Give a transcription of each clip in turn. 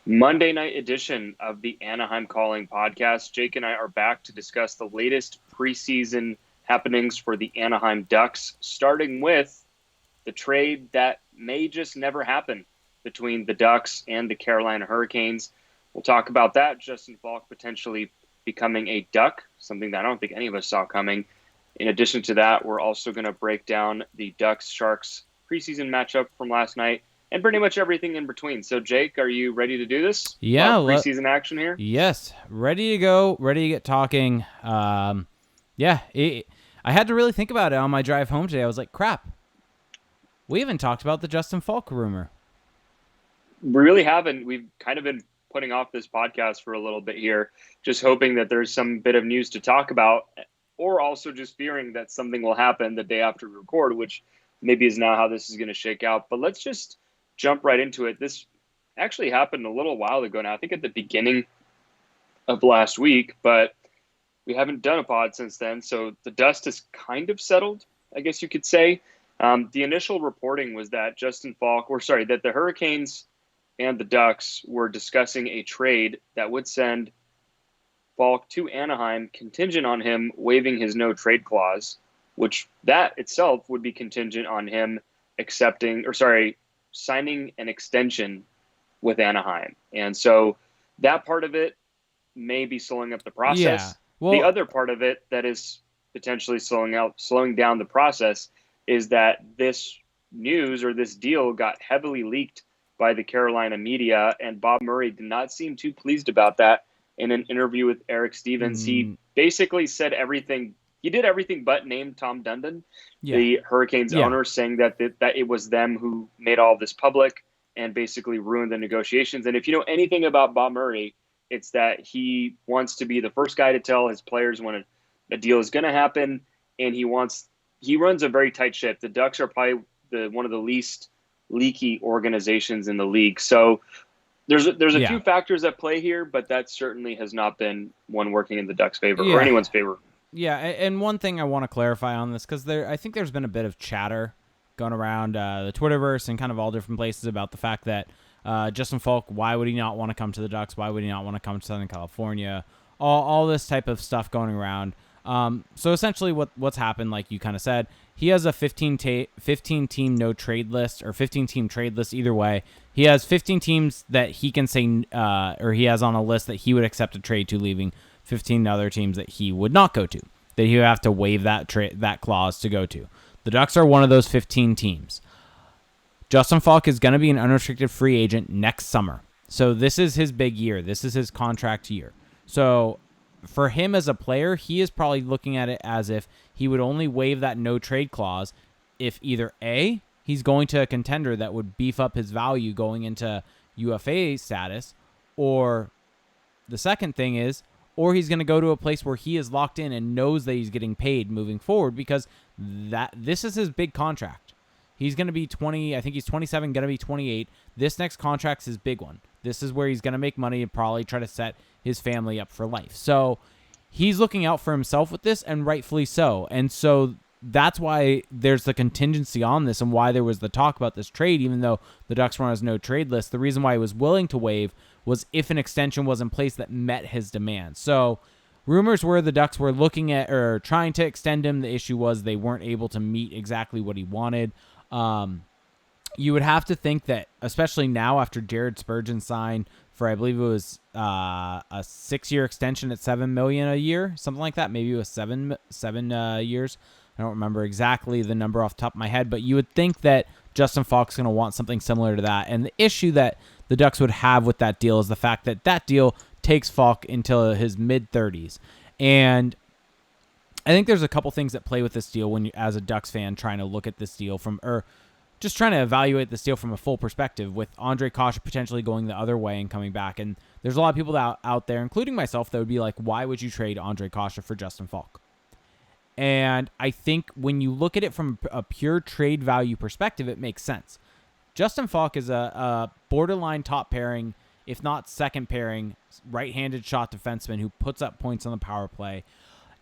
Monday night edition of the Anaheim Calling podcast. Jake and I are back to discuss the latest preseason happenings for the Anaheim Ducks, starting with the trade that may just never happen between the Ducks and the Carolina Hurricanes. We'll talk about that. Justin Faulk potentially becoming a Duck, something that I don't think any of us saw coming. In addition to that, we're also going to break down the Ducks-Sharks preseason matchup from last night, and pretty much everything in between. So, Jake, are you ready to do this? Yeah. Preseason action here? Yes. Ready to go. Ready to get talking. I had to really think about it on my drive home today. I was like, crap. We haven't talked about the Justin Faulk rumor. We really haven't. We've kind of been putting off this podcast for a little bit here, just hoping that there's some bit of news to talk about, or also just fearing that something will happen the day after we record, which maybe is now how this is going to shake out. But let's just jump right into it. This actually happened a little while ago now, I think at the beginning of last week, but we haven't done a pod since then. So the dust has kind of settled, I guess you could say. The initial reporting was that that the Hurricanes and the Ducks were discussing a trade that would send Faulk to Anaheim contingent on him waiving his no trade clause, which that itself would be contingent on him signing an extension with Anaheim. And so that part of it may be slowing up the process. Yeah. Well, the other part of it that is potentially slowing down the process is that this news or this deal got heavily leaked by the Carolina media, and Bob Murray did not seem too pleased about that. In an interview with Eric Stevens, he basically said everything. He did everything but name Tom Dundon, the Hurricanes owner, saying that it was them who made all of this public and basically ruined the negotiations. And if you know anything about Bob Murray, it's that he wants to be the first guy to tell his players when a deal is going to happen, and he runs a very tight ship. The Ducks are probably one of the least leaky organizations in the league. So there's a few factors at play here, but that certainly has not been one working in the Ducks' favor or anyone's favor. Yeah, and one thing I want to clarify on this, because I think there's been a bit of chatter going around the Twitterverse and kind of all different places about the fact that Justin Faulk, why would he not want to come to the Ducks? Why would he not want to come to Southern California? All this type of stuff going around. So essentially what's happened, like you kind of said, he has a 15-team no trade list or 15-team trade list either way. He has 15 teams that he can say, or he has on a list that he would accept a trade to, leaving 15 other teams that he would not go to, that he would have to waive that clause to go to. The Ducks are one of those 15 teams. Justin Faulk is going to be an unrestricted free agent next summer. So this is his big year. This is his contract year. So for him as a player, he is probably looking at it as if he would only waive that no trade clause if either A, he's going to a contender that would beef up his value going into UFA status, or the second thing is, or he's going to go to a place where he is locked in and knows that he's getting paid moving forward, because this is his big contract. He's going to be 20, I think he's 27, going to be 28. This next contract's his big one. This is where he's going to make money and probably try to set his family up for life. So he's looking out for himself with this, and rightfully so. And so that's why there's the contingency on this, and why there was the talk about this trade, even though the Ducks were on his no trade list. The reason why he was willing to waive was if an extension was in place that met his demands. So rumors were the Ducks were looking at or trying to extend him. The issue was they weren't able to meet exactly what he wanted. You would have to think that, especially now after Jared Spurgeon signed for, I believe it was a 6-year extension at $7 million a year, something like that. Maybe it was seven years. I don't remember exactly the number off the top of my head, but you would think that Justin Faulk's going to want something similar to that. And the issue that the Ducks would have with that deal is the fact that that deal takes Faulk until his mid-30s. And I think there's a couple things that play with this deal when you, as a Ducks fan, trying to look at this deal just trying to evaluate this deal from a full perspective, with Ondrej Kase potentially going the other way and coming back. And there's a lot of people out there, including myself, that would be like, why would you trade Ondrej Kase for Justin Faulk? And I think when you look at it from a pure trade value perspective, it makes sense. Justin Faulk is a borderline top pairing, if not second pairing, right-handed shot defenseman who puts up points on the power play,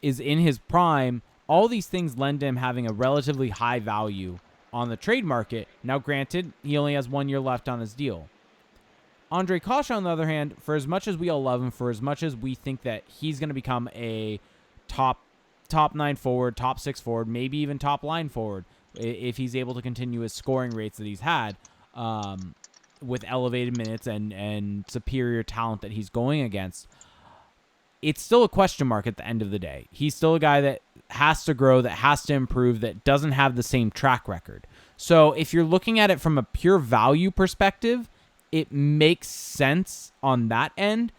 is in his prime. All these things lend to him having a relatively high value on the trade market. Now, granted, he only has 1 year left on his deal. Ondrej Kase, on the other hand, for as much as we all love him, for as much as we think that he's going to become a top 9 forward, top 6 forward, maybe even top line forward, if he's able to continue his scoring rates that he's had, with elevated minutes and superior talent that he's going against, it's still a question mark at the end of the day. He's still a guy that has to grow, that has to improve, that doesn't have the same track record. So if you're looking at it from a pure value perspective, it makes sense on that end.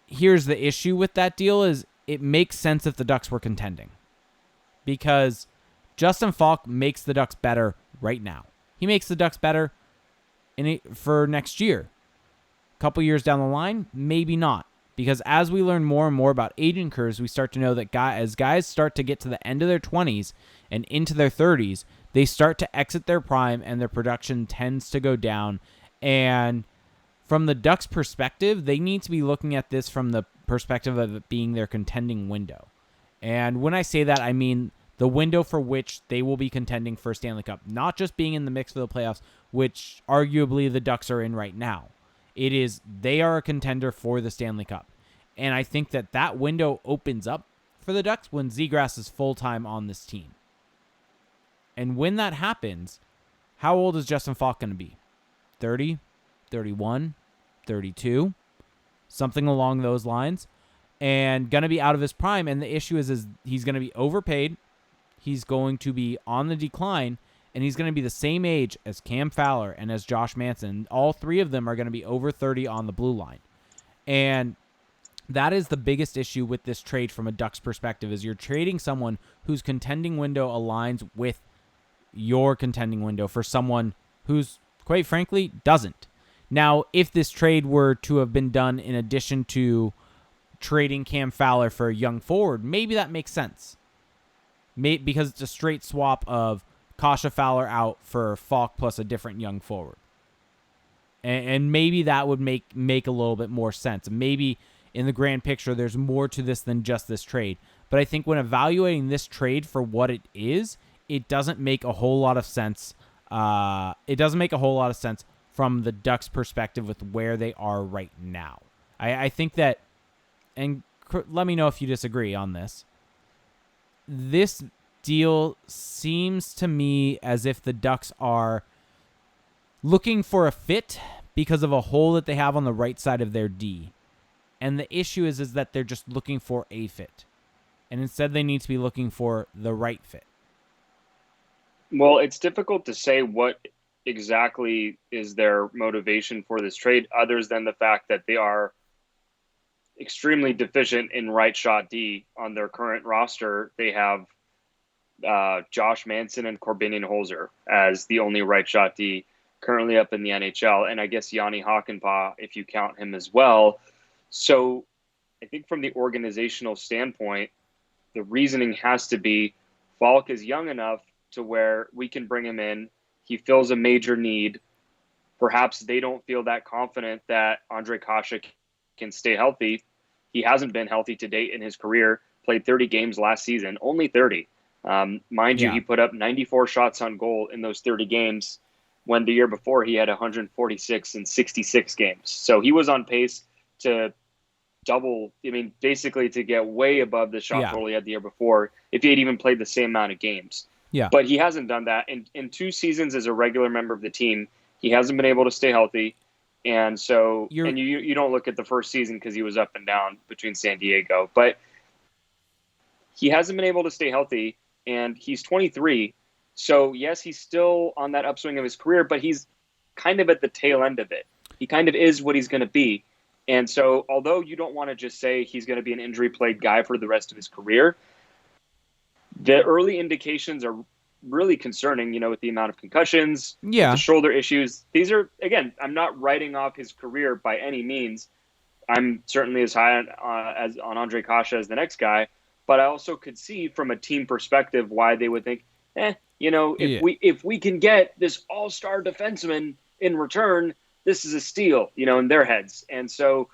Here's the issue with that deal is it makes sense if the Ducks were contending. Because Justin Faulk makes the Ducks better right now. He makes the Ducks better for next year. A couple years down the line, maybe not. Because as we learn more and more about aging curves, we start to know that as guys start to get to the end of their 20s and into their 30s, they start to exit their prime and their production tends to go down. And from the Ducks' perspective, they need to be looking at this from the perspective of it being their contending window. And when I say that, I mean the window for which they will be contending for Stanley Cup, not just being in the mix for the playoffs, which arguably the Ducks are in right now. It is they are a contender for the Stanley Cup. And I think that window opens up for the Ducks when Zegras is full-time on this team. And when that happens, how old is Justin Faulk going to be? 30, 31, 32, something along those lines, and going to be out of his prime. And the issue is he's going to be overpaid, he's going to be on the decline, and he's going to be the same age as Cam Fowler and as Josh Manson. All three of them are going to be over 30 on the blue line. And that is the biggest issue with this trade from a Ducks perspective, is you're trading someone whose contending window aligns with your contending window for someone who's, quite frankly, doesn't. Now, if this trade were to have been done in addition to trading Cam Fowler for a young forward, maybe that makes sense. Because it's a straight swap of Kase Fowler out for Faulk plus a different young forward. And maybe that would make a little bit more sense. Maybe in the grand picture, there's more to this than just this trade. But I think when evaluating this trade for what it is, it doesn't make a whole lot of sense. It doesn't make a whole lot of sense from the Ducks' perspective with where they are right now. I think that, and let me know if you disagree on this, this deal seems to me as if the Ducks are looking for a fit because of a hole that they have on the right side of their D. And the issue is that they're just looking for a fit. And instead they need to be looking for the right fit. Well, it's difficult to say what exactly is their motivation for this trade, other than the fact that they are extremely deficient in right shot D on their current roster. They have Josh Manson and Corbinian Holzer as the only right shot D currently up in the NHL. And I guess Yanni Hakanpää, if you count him as well. So I think from the organizational standpoint, the reasoning has to be Faulk is young enough to where we can bring him in. He fills a major need. Perhaps they don't feel that confident that Ondrej Kase can stay healthy. He hasn't been healthy to date in his career, played 30 games last season, only 30. Mind you, he put up 94 shots on goal in those 30 games when the year before he had 146 in 66 games. So he was on pace to double, basically to get way above the shot total he had the year before if he had even played the same amount of games. Yeah. But he hasn't done that. In 2 seasons as a regular member of the team, he hasn't been able to stay healthy. And so you don't look at the first season because he was up and down between San Diego. But he hasn't been able to stay healthy, and he's 23. So, yes, he's still on that upswing of his career, but he's kind of at the tail end of it. He kind of is what he's going to be. And so, although you don't want to just say he's going to be an injury-plagued guy for the rest of his career, the early indications are really concerning, with the amount of concussions, the shoulder issues. These are, again, I'm not writing off his career by any means. I'm certainly as high on Ondrej Kase as the next guy, but I also could see from a team perspective why they would think, if we can get this all-star defenseman in return, this is a steal, in their heads. And so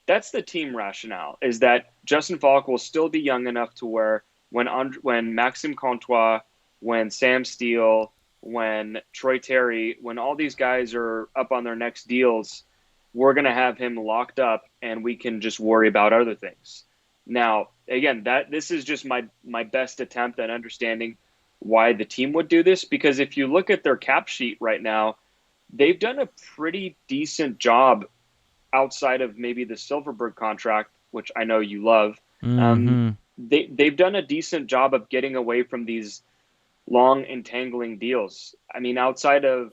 that's the team rationale, is that Justin Faulk will still be young enough to where when Maxime Comtois, when Sam Steele, when Troy Terry, when all these guys are up on their next deals, we're going to have him locked up and we can just worry about other things. Now, again, this is just my best attempt at understanding why the team would do this, because if you look at their cap sheet right now, they've done a pretty decent job outside of maybe the Silverberg contract, which I know you love. They've done a decent job of getting away from these long entangling deals. I mean, outside of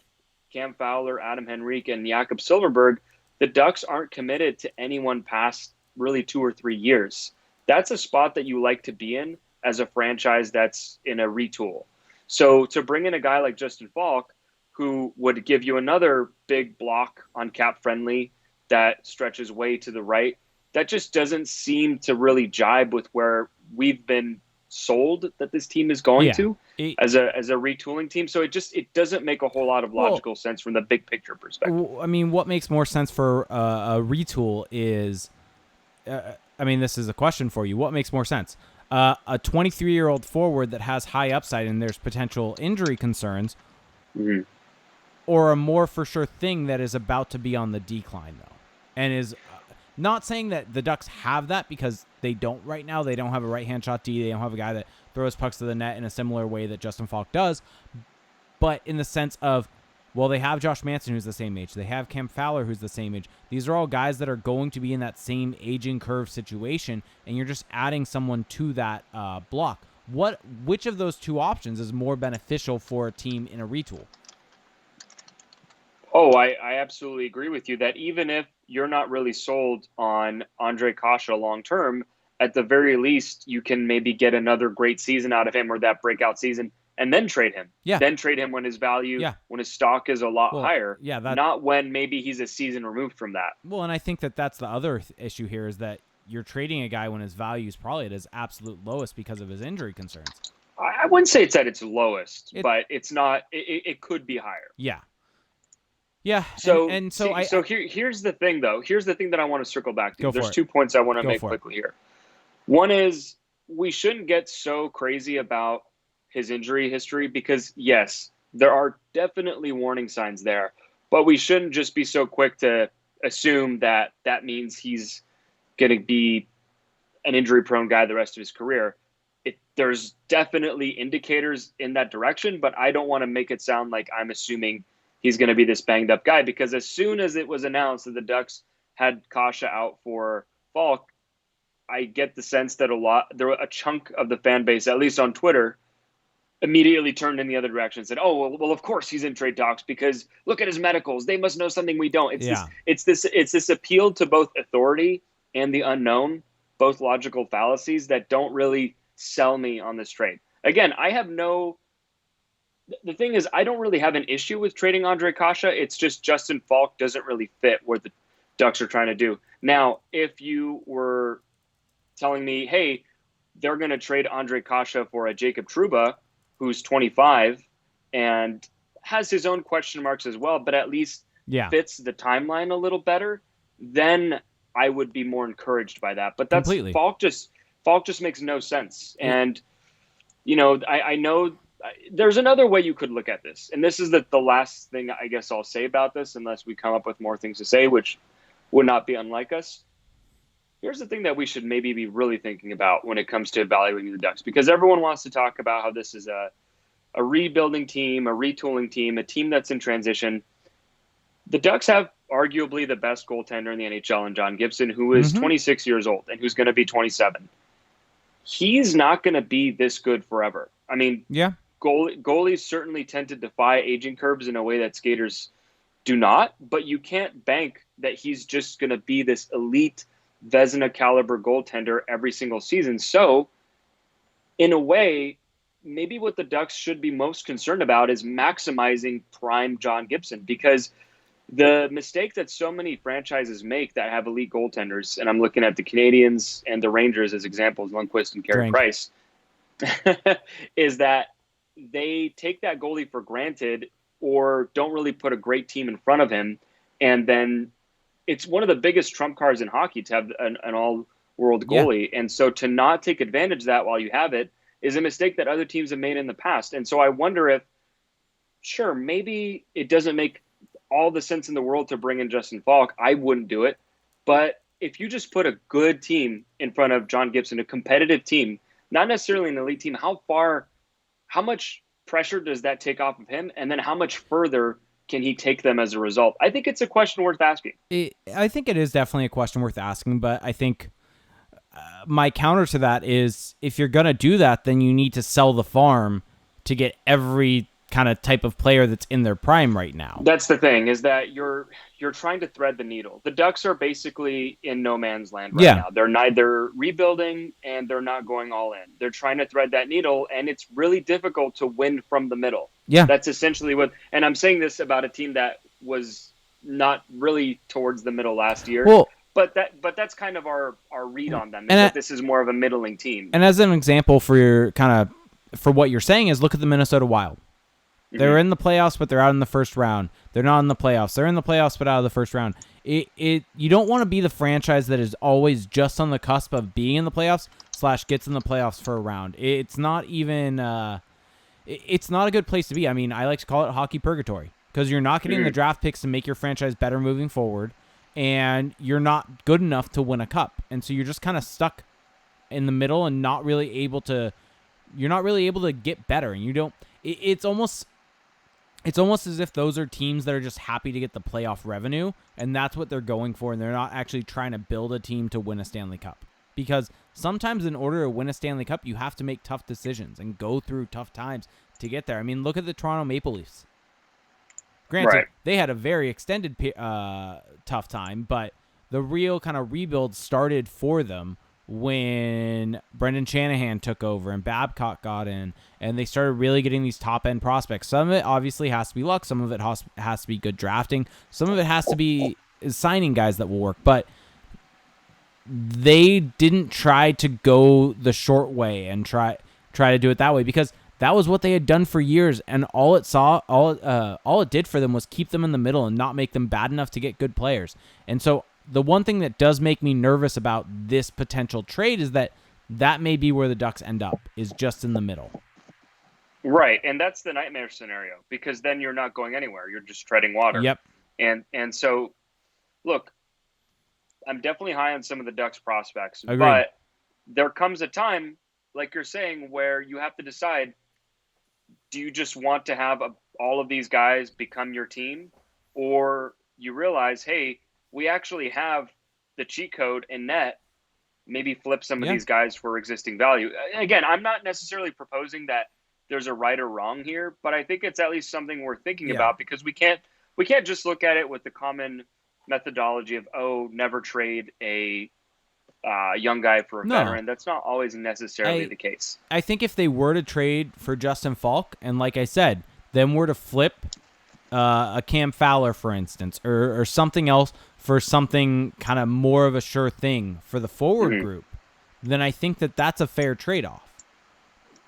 Cam Fowler, Adam Henrique, and Jakob Silverberg, the Ducks aren't committed to anyone past really 2 or 3 years. That's a spot that you like to be in as a franchise that's in a retool. So to bring in a guy like Justin Faulk, who would give you another big block on cap friendly that stretches way to the right, that just doesn't seem to really jibe with where we've been sold that this team is going to as a retooling team. So it doesn't make a whole lot of logical sense from the big picture perspective. I mean, what makes more sense for a retool is, I mean, this is a question for you. What makes more sense? A 23-year-old forward that has high upside and there's potential injury concerns, or a more for sure thing that is about to be on the decline, though, and is not saying that the Ducks have that, because they don't right now. They don't have a right-hand shot D. They don't have a guy that throws pucks to the net in a similar way that Justin Faulk does. But in the sense of, well, they have Josh Manson, who's the same age. They have Cam Fowler, who's the same age. These are all guys that are going to be in that same aging curve situation, and you're just adding someone to that block. Which of those two options is more beneficial for a team in a retool? Oh, I absolutely agree with you that even if you're not really sold on Ondrej Kase long term, at the very least, you can maybe get another great season out of him, or that breakout season, and then trade him. Yeah. Then trade him when his value, when his stock is a lot higher. Yeah. Not when maybe he's a season removed from that. Well, and I think that's the other issue here, is that you're trading a guy when his value is probably at his absolute lowest because of his injury concerns. I wouldn't say it's at its lowest, but it's not. It could be higher. Yeah. Yeah. So here's the thing, though. Here's the thing that I want to circle back to. There's 2 points I want to make quickly here. One is, we shouldn't get so crazy about his injury history, because yes, there are definitely warning signs there, but we shouldn't just be so quick to assume that that means he's going to be an injury prone guy the rest of his career. There's definitely indicators in that direction, but I don't want to make it sound like I'm assuming he's going to be this banged up guy, because as soon as it was announced that the Ducks had Kase out for Faulk, I get the sense that a chunk of the fan base, at least on Twitter, immediately turned in the other direction and said, "Oh, well, of course he's in trade talks, because look at his medicals. They must know something we don't." It's this appeal to both authority and the unknown, both logical fallacies that don't really sell me on this trade. Again, the thing is, I don't really have an issue with trading Ondrej Kase. It's just Justin Faulk doesn't really fit what the Ducks are trying to do. Now, if you were telling me, hey, they're going to trade Ondrej Kase for a Jacob Trouba, who's 25 and has his own question marks as well, but at least fits the timeline a little better, then I would be more encouraged by that. But that's completely. Faulk just makes no sense. And, I know there's another way you could look at this. And this is the last thing I guess I'll say about this, unless we come up with more things to say, which would not be unlike us. Here's the thing that we should maybe be really thinking about when it comes to evaluating the Ducks, because everyone wants to talk about how this is a rebuilding team, a retooling team, a team that's in transition. The Ducks have arguably the best goaltender in the NHL in John Gibson, who is 26 years old and who's going to be 27. He's not going to be this good forever. I mean, goalies certainly tend to defy aging curves in a way that skaters do not, but you can't bank that he's just going to be this elite Vezina caliber goaltender every single season. So in a way, maybe what the Ducks should be most concerned about is maximizing prime John Gibson, because the mistake that so many franchises make that have elite goaltenders, and I'm looking at the Canadiens and the Rangers as examples, Lundqvist and Carey Price, is that they take that goalie for granted or don't really put a great team in front of him. And then it's one of the biggest trump cards in hockey to have an all-world goalie. And so to not take advantage of that while you have it is a mistake that other teams have made in the past. And so I wonder if sure, maybe it doesn't make all the sense in the world to bring in Justin Faulk. I wouldn't do it. But if you just put a good team in front of John Gibson, a competitive team, not necessarily an elite team, how much pressure does that take off of him? And then how much further can he take them as a result? I think it's a question worth asking. I think it is definitely a question worth asking, but I think my counter to that is if you're going to do that, then you need to sell the farm to get every kind of type of player that's in their prime right now. That's the thing, is that you're trying to thread the needle. The Ducks are basically in no man's land right now. They're neither rebuilding and they're not going all in. They're trying to thread that needle, and it's really difficult to win from the middle. Yeah. That's essentially what, and I'm saying this about a team that was not really towards the middle last year. Well, but that's kind of our read on them, is that this is more of a middling team. And as an example for your for what you're saying is look at the Minnesota Wild. They're in the playoffs, but they're out in the first round. They're not in the playoffs. They're in the playoffs, but out of the first round. You don't want to be the franchise that is always just on the cusp of being in the playoffs / gets in the playoffs for a round. It's not even it's not a good place to be. I mean, I like to call it hockey purgatory because you're not getting the draft picks to make your franchise better moving forward, and you're not good enough to win a cup. And so you're just kind of stuck in the middle and not really able to get better. And you don't it's almost as if those are teams that are just happy to get the playoff revenue, and that's what they're going for, and they're not actually trying to build a team to win a Stanley Cup. Because sometimes in order to win a Stanley Cup, you have to make tough decisions and go through tough times to get there. I mean, look at the Toronto Maple Leafs. Granted, they had a very extended tough time, but the real kind of rebuild started for them when Brendan Shanahan took over and Babcock got in, and they started really getting these top-end prospects. Some of it obviously has to be luck. Some of it has to be good drafting. Some of it has to be signing guys that will work. But they didn't try to go the short way and try to do it that way because that was what they had done for years, and all it did for them was keep them in the middle and not make them bad enough to get good players. And so the one thing that does make me nervous about this potential trade is that may be where the Ducks end up, is just in the middle. Right, and that's the nightmare scenario, because then you're not going anywhere. You're just treading water. Yep. And so, look, I'm definitely high on some of the Ducks prospects, Agreed. But there comes a time, like you're saying, where you have to decide, do you just want to have all of these guys become your team, or you realize, hey, we actually have the cheat code in net, maybe flip some of these guys for existing value. Again, I'm not necessarily proposing that there's a right or wrong here, but I think it's at least something we're thinking about, because we can't just look at it with the common methodology of, never trade a young guy for a veteran. That's not always necessarily the case. I think if they were to trade for Justin Faulk, and like I said, then were to flip a Cam Fowler, for instance, or something else for something kind of more of a sure thing for the forward group, then I think that's a fair trade-off.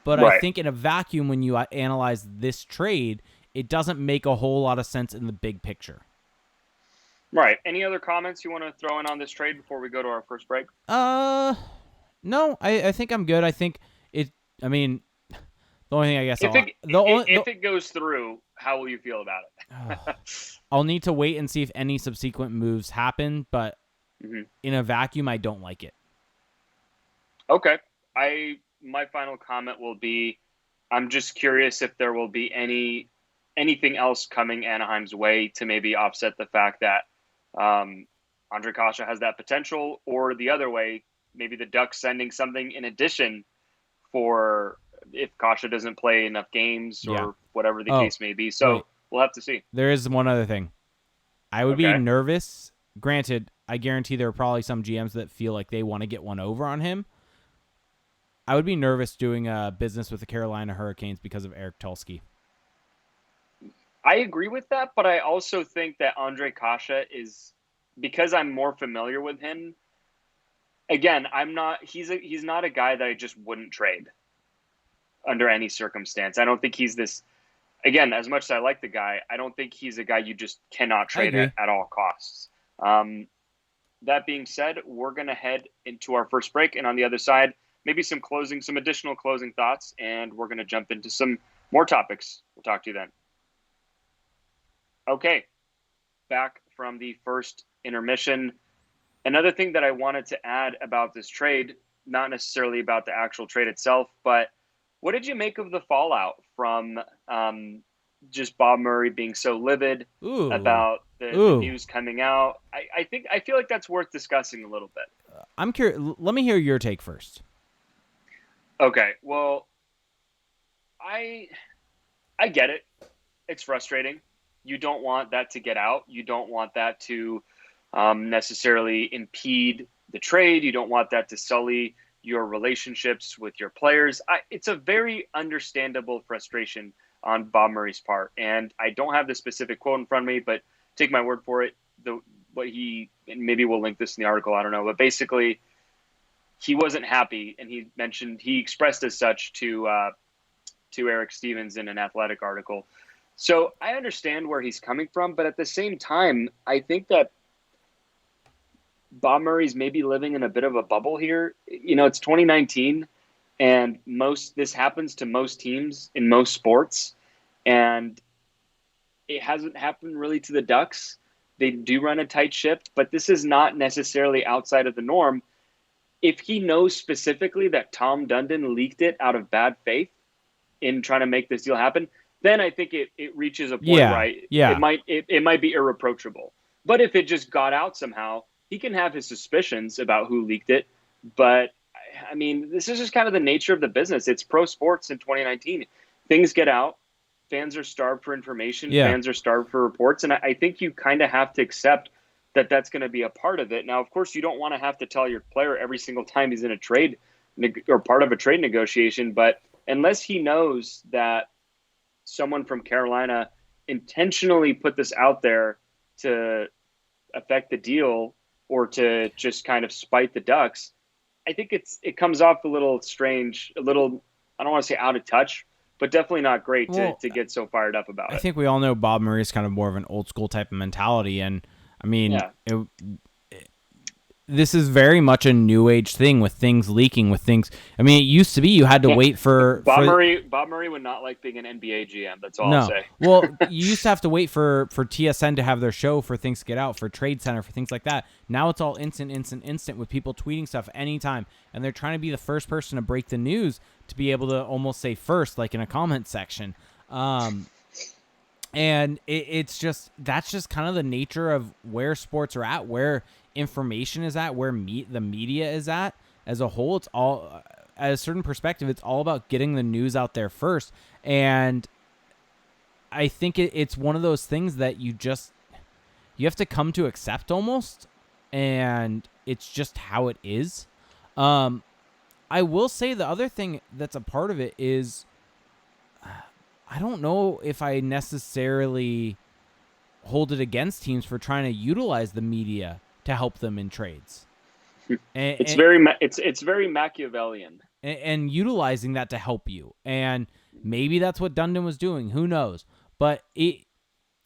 But I think in a vacuum, when you analyze this trade, it doesn't make a whole lot of sense in the big picture. Right. Any other comments you want to throw in on this trade before we go to our first break? No, I think I'm good. I think the only thing I guess if it goes through, how will you feel about it? I'll need to wait and see if any subsequent moves happen, but in a vacuum, I don't like it. Okay. My final comment will be, I'm just curious if there will be anything else coming Anaheim's way to maybe offset the fact that Ondrej Kase has that potential, or the other way, maybe the Ducks sending something in addition for if Kase doesn't play enough games or whatever the case may be. So we'll have to see. There is one other thing. I would be nervous. Granted, I guarantee there are probably some GMs that feel like they want to get one over on him. I would be nervous doing business with the Carolina Hurricanes because of Eric Tulsky. I agree with that, but I also think that Ondrej Kase is, because I'm more familiar with him. Again, he's not a guy that I just wouldn't trade under any circumstance. I don't think he's this, again, as much as I like the guy, I don't think he's a guy you just cannot trade at all costs. That being said, we're going to head into our first break, and on the other side, maybe some additional closing thoughts, and we're going to jump into some more topics. We'll talk to you then. Okay, back from the first intermission. Another thing that I wanted to add about this trade, not necessarily about the actual trade itself, but what did you make of the fallout from just Bob Murray being so livid about the news coming out? I feel like that's worth discussing a little bit. I'm curious. Let me hear your take first. Okay, well, I get it. It's frustrating. You don't want that to get out. You don't want that to necessarily impede the trade. You don't want that to sully your relationships with your players. It's a very understandable frustration on Bob Murray's part. And I don't have the specific quote in front of me, but take my word for it. Maybe we'll link this in the article, I don't know. But basically, he wasn't happy, and he expressed as such to Eric Stevens in an Athletic article. So I understand where he's coming from, but at the same time, I think that Bob Murray's maybe living in a bit of a bubble here. It's 2019, and this happens to most teams in most sports, and it hasn't happened really to the Ducks. They do run a tight ship, but this is not necessarily outside of the norm. If he knows specifically that Tom Dundon leaked it out of bad faith in trying to make this deal happen, then I think it reaches a point where it might be irreproachable. But if it just got out somehow, he can have his suspicions about who leaked it. But, I mean, this is just kind of the nature of the business. It's pro sports in 2019. Things get out. Fans are starved for information. Yeah. Fans are starved for reports. And I think you kind of have to accept that that's going to be a part of it. Now, of course, you don't want to have to tell your player every single time he's in a trade or part of a trade negotiation. But unless he knows that someone from Carolina intentionally put this out there to affect the deal or to just kind of spite the Ducks, I think it comes off a little strange, I don't want to say out of touch, but definitely not great to get so fired up about it. I think we all know Bob Murray is kind of more of an old school type of mentality, and I mean, this is very much a new age thing with things leaking, with things. I mean, it used to be you had to wait for Bob Murray would not like being an NBA GM. That's all I'll say. Well, you used to have to wait for TSN to have their show for things to get out, for Trade Center, for things like that. Now it's all instant with people tweeting stuff anytime, and they're trying to be the first person to break the news to be able to almost say first, like in a comment section. And that's just kind of the nature of where sports are at, where information is at, where the media is at as a whole. It's all, at a certain perspective, it's all about getting the news out there first. And I think it's one of those things that you have to come to accept almost, and it's just how it is. I will say the other thing that's a part of it is, I don't know if I necessarily hold it against teams for trying to utilize the media to help them in trades. It's very Machiavellian. And utilizing that to help you. And maybe that's what Dundon was doing. Who knows? But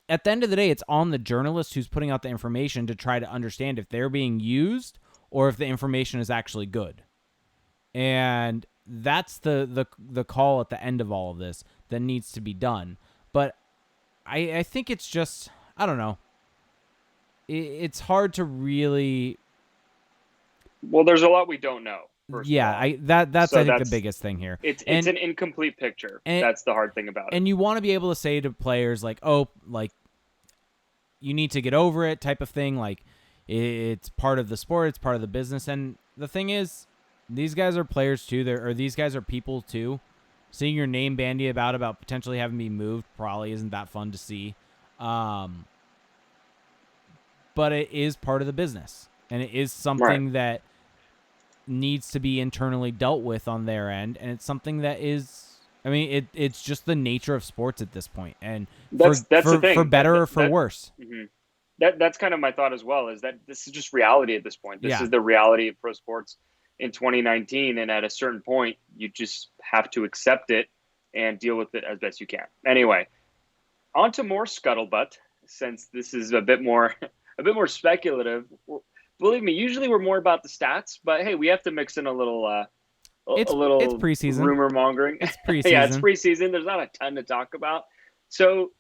at the end of the day, it's on the journalist who's putting out the information to try to understand if they're being used or if the information is actually good. And that's the call at the end of all of this that needs to be done. But I think it's just, I don't know. It's hard to really. Well, there's a lot we don't know. That's the biggest thing here. It's an incomplete picture. That's the hard thing about it. And you want to be able to say to players like, oh, like, you need to get over it type of thing. Like, it's part of the sport. It's part of the business. And the thing is, these guys are players too. These guys are people too. Seeing your name bandied about potentially having me moved probably isn't that fun to see. But it is part of the business. And it is something that needs to be internally dealt with on their end. And it's something that is, I mean, it's just the nature of sports at this point. And that's the thing. For better or for worse. Mm-hmm. That's kind of my thought as well, is that this is just reality at this point. This is the reality of pro sports in 2019. And at a certain point, you just have to accept it and deal with it as best you can. Anyway, on to more scuttlebutt, since this is a bit more speculative. Believe me, usually we're more about the stats, but hey, we have to mix in a little it's preseason rumor mongering. It's preseason. Yeah, it's preseason. There's not a ton to talk about. So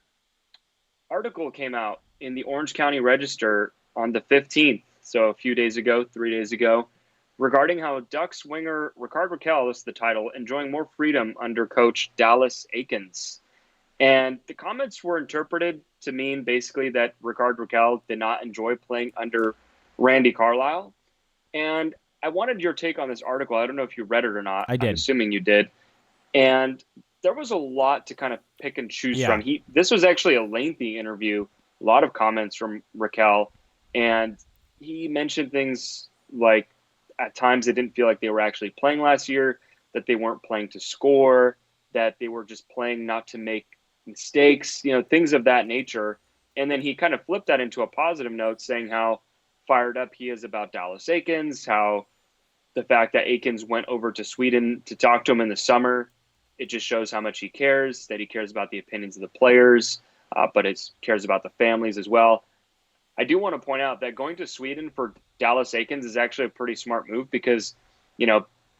article came out in the Orange County Register on the 15th, so a few days ago, 3 days ago, regarding how Ducks winger Rickard Rakell, this is the title, enjoying more freedom under coach Dallas Eakins. And the comments were interpreted to mean basically that Rickard Rakell did not enjoy playing under Randy Carlyle. And I wanted your take on this article. I don't know if you read it or not. I did. I'm assuming you did. And there was a lot to kind of pick and choose from. This was actually a lengthy interview, a lot of comments from Rakell. And he mentioned things like at times it didn't feel like they were actually playing last year, that they weren't playing to score, that they were just playing not to make mistakes, things of that nature. And then he kind of flipped that into a positive note, saying how fired up he is about Dallas Eakins, how the fact that Eakins went over to Sweden to talk to him in the summer, it just shows how much he cares, that he cares about the opinions of the players, but it cares about the families as well. I do want to point out that going to Sweden for Dallas Eakins is actually a pretty smart move because,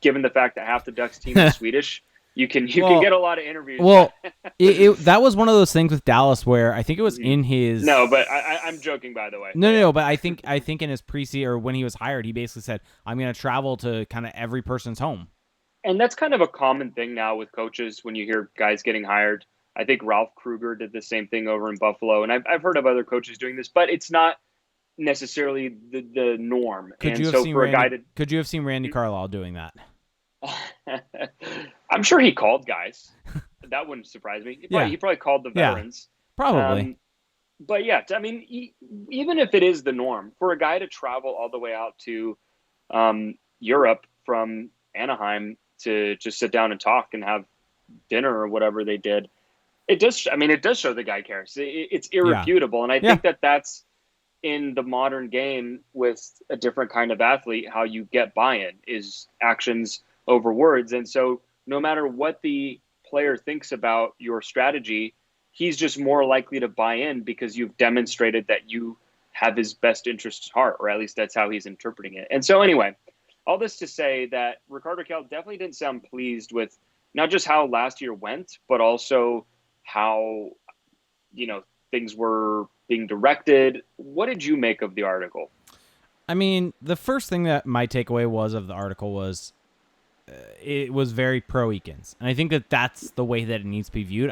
given the fact that half the Ducks team is Swedish, you can get a lot of interviews. Well, that was one of those things with Dallas where I think it was in his. No, but I'm joking, by the way. No, but I think in his preseason or when he was hired, he basically said, "I'm going to travel to kind of every person's home." And that's kind of a common thing now with coaches when you hear guys getting hired. I think Ralph Kruger did the same thing over in Buffalo, and I've heard of other coaches doing this, but it's not necessarily the norm. Could you have seen Randy Carlyle doing that? I'm sure he called guys. That wouldn't surprise me. He probably called the veterans. Yeah, probably. But yeah, I mean, even if it is the norm, for a guy to travel all the way out to Europe from Anaheim to just sit down and talk and have dinner or whatever they did, it does show the guy cares. It's irrefutable. Yeah. And I think that's in the modern game with a different kind of athlete, how you get buy-in is actions over words. And so no matter what the player thinks about your strategy, he's just more likely to buy in because you've demonstrated that you have his best interest at heart, or at least that's how he's interpreting it. And so anyway, all this to say that Rickard Rakell definitely didn't sound pleased with not just how last year went, but also how, things were being directed. What did you make of the article? I mean, the first thing that my takeaway was of the article was it was very pro Eakins. And I think that that's the way that it needs to be viewed.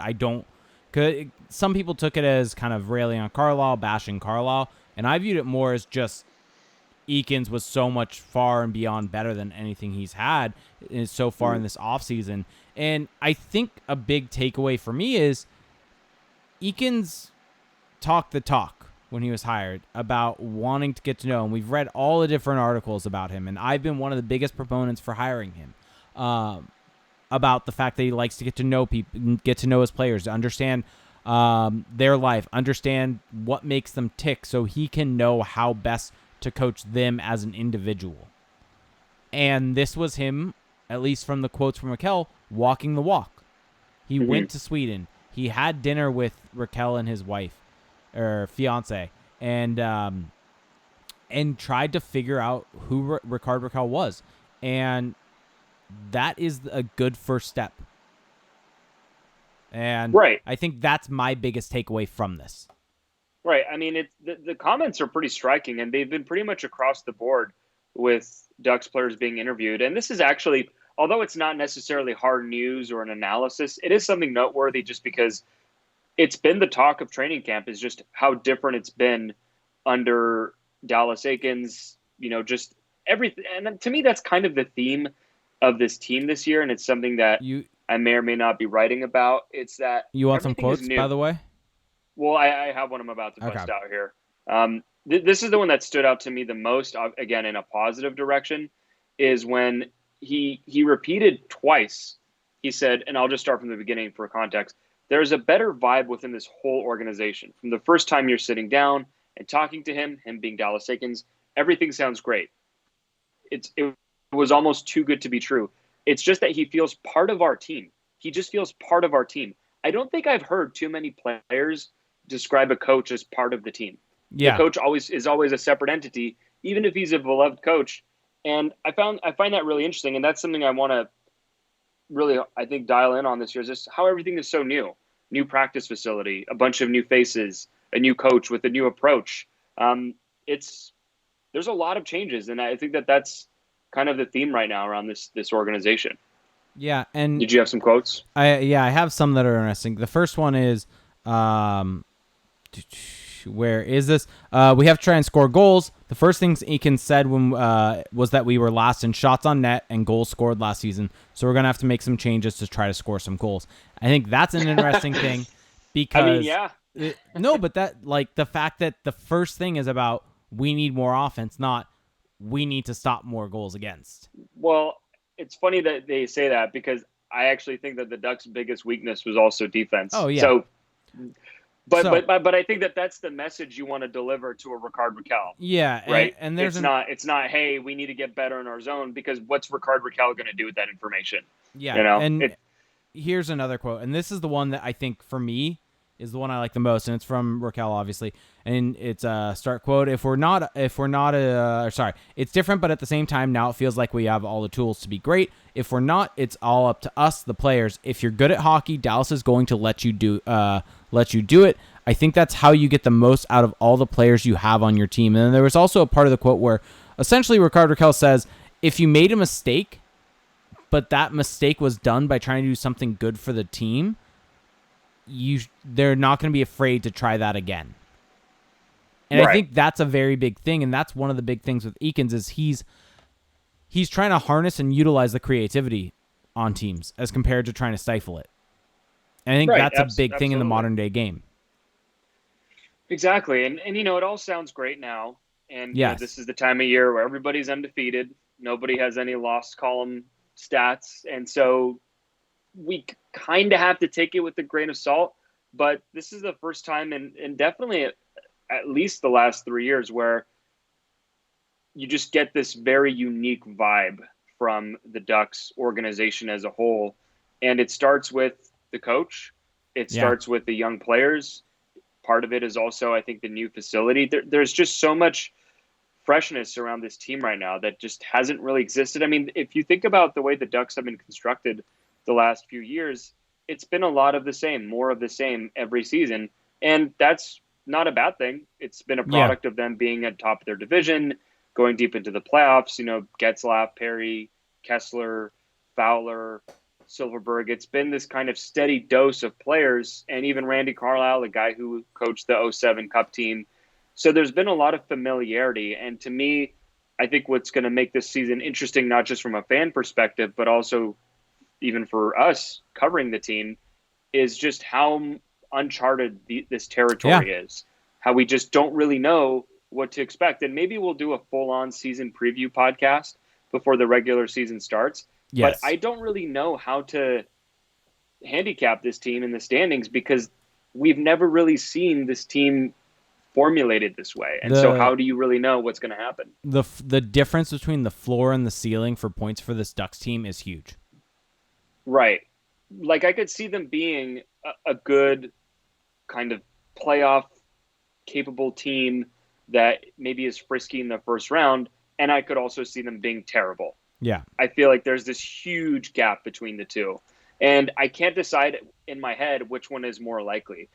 Some people took it as kind of railing on Carlisle, bashing Carlisle, and I viewed it more as just Eakins was so much far and beyond better than anything he's had so far in this offseason. And I think a big takeaway for me is Eakins talked the talk when he was hired about wanting to get to know him. We've read all the different articles about him, and I've been one of the biggest proponents for hiring him. About the fact that he likes to get to know people, get to know his players, to understand their life, understand what makes them tick so he can know how best to coach them as an individual. And this was him, at least from the quotes from Rakell, walking the walk. He went to Sweden. He had dinner with Rakell and his wife, or fiance, and tried to figure out who Rickard Rakell was. And that is a good first step. And I think that's my biggest takeaway from this. Right. I mean, the comments are pretty striking, and they've been pretty much across the board with Ducks players being interviewed. And this is actually, although it's not necessarily hard news or an analysis, it is something noteworthy just because it's been the talk of training camp is just how different it's been under Dallas Eakins, just everything. And to me, that's kind of the theme of this team this year, and it's something that I may or may not be writing about. It's that you want some quotes, by the way? Well, I have one I'm about to bust out here. This is the one that stood out to me the most, again, in a positive direction, is when he repeated twice. He said, and I'll just start from the beginning for context, there's a better vibe within this whole organization. From the first time you're sitting down and talking to him being Dallas Eakins, everything sounds great. It was almost too good to be true. It's just that he feels part of our team. He just feels part of our team. I don't think I've heard too many players describe a coach as part of the team. Yeah. The coach is always a separate entity, even if he's a beloved coach. And I find that really interesting, and that's something I want to really, I think, dial in on this year, is just how everything is so new. New practice facility, a bunch of new faces, a new coach with a new approach. There's a lot of changes, and I think that that's kind of the theme right now around this organization. Yeah, and did you have some quotes? I have some that are interesting. The first one is, where is this? We have to try and score goals. The first things Eakins said was that we were last in shots on net and goals scored last season, so we're gonna have to make some changes to try to score some goals. I think that's an interesting thing because I mean, yeah. No, but that, like, the fact that the first thing is about we need more offense, not we need to stop more goals against. Well, it's funny that they say that because I actually think that the Ducks' biggest weakness was also defense. Oh, yeah. So, but I think that that's the message you want to deliver to a Rickard Rakell. Yeah, right. And there's it's not. Hey, we need to get better in our zone, because what's Rickard Rakell going to do with that information? Yeah, you know. And here's another quote, and this is the one that I think for me is the one I like the most, and it's from Rakell, obviously, and it's a start quote. It's different, but at the same time, now it feels like we have all the tools to be great. If we're not, it's all up to us, the players. If you're good at hockey, Dallas is going to let you do it. I think that's how you get the most out of all the players you have on your team. And then there was also a part of the quote where essentially Rickard Rakell says, if you made a mistake, but that mistake was done by trying to do something good for the team, they're not going to be afraid to try that again. And right. I think that's a very big thing, and that's one of the big things with Eakins is he's trying to harness and utilize the creativity on teams as compared to trying to stifle it. And I think that's a big thing in the modern day game. Exactly. And it all sounds great now. And yes. This is the time of year where everybody's undefeated. Nobody has any lost column stats. And so we kind of have to take it with a grain of salt. But this is the first time in definitely at least the last 3 years where you just get this very unique vibe from the Ducks organization as a whole. And it starts with the coach. It starts with the young players. Part of it is also, I think, the new facility. There's just so much freshness around this team right now that just hasn't really existed. I mean, if you think about the way the Ducks have been constructed the last few years, it's been a lot of the same, more of the same every season. And that's not a bad thing. It's been a product of them being at top of their division, going deep into the playoffs. Getzlaf, Perry, Kessler, Fowler, Silverberg. It's been this kind of steady dose of players, and even Randy Carlyle, a guy who coached the 2007 Cup team. So there's been a lot of familiarity. And to me, I think what's going to make this season interesting, not just from a fan perspective, but also even for us covering the team, is just how uncharted this territory is, how we just don't really know what to expect. And maybe we'll do a full-on season preview podcast before the regular season starts. Yes. But I don't really know how to handicap this team in the standings because we've never really seen this team formulated this way. And so how do you really know what's going to happen? The difference between the floor and the ceiling for points for this Ducks team is huge. Right. Like I could see them being a good kind of playoff capable team that maybe is frisky in the first round. And I could also see them being terrible. Yeah. I feel like there's this huge gap between the two. And I can't decide in my head which one is more likely.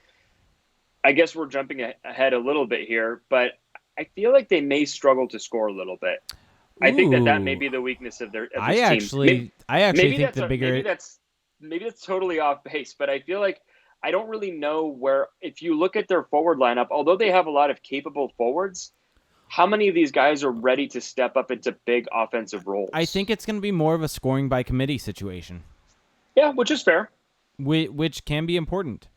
I guess we're jumping ahead a little bit here, but I feel like they may struggle to score a little bit. I think that may be the weakness of this team. I actually think the bigger... Maybe that's totally off base, but I feel like I don't really know where, if you look at their forward lineup, although they have a lot of capable forwards, how many of these guys are ready to step up into big offensive roles? I think it's going to be more of a scoring by committee situation. Yeah, which is fair. Which can be important.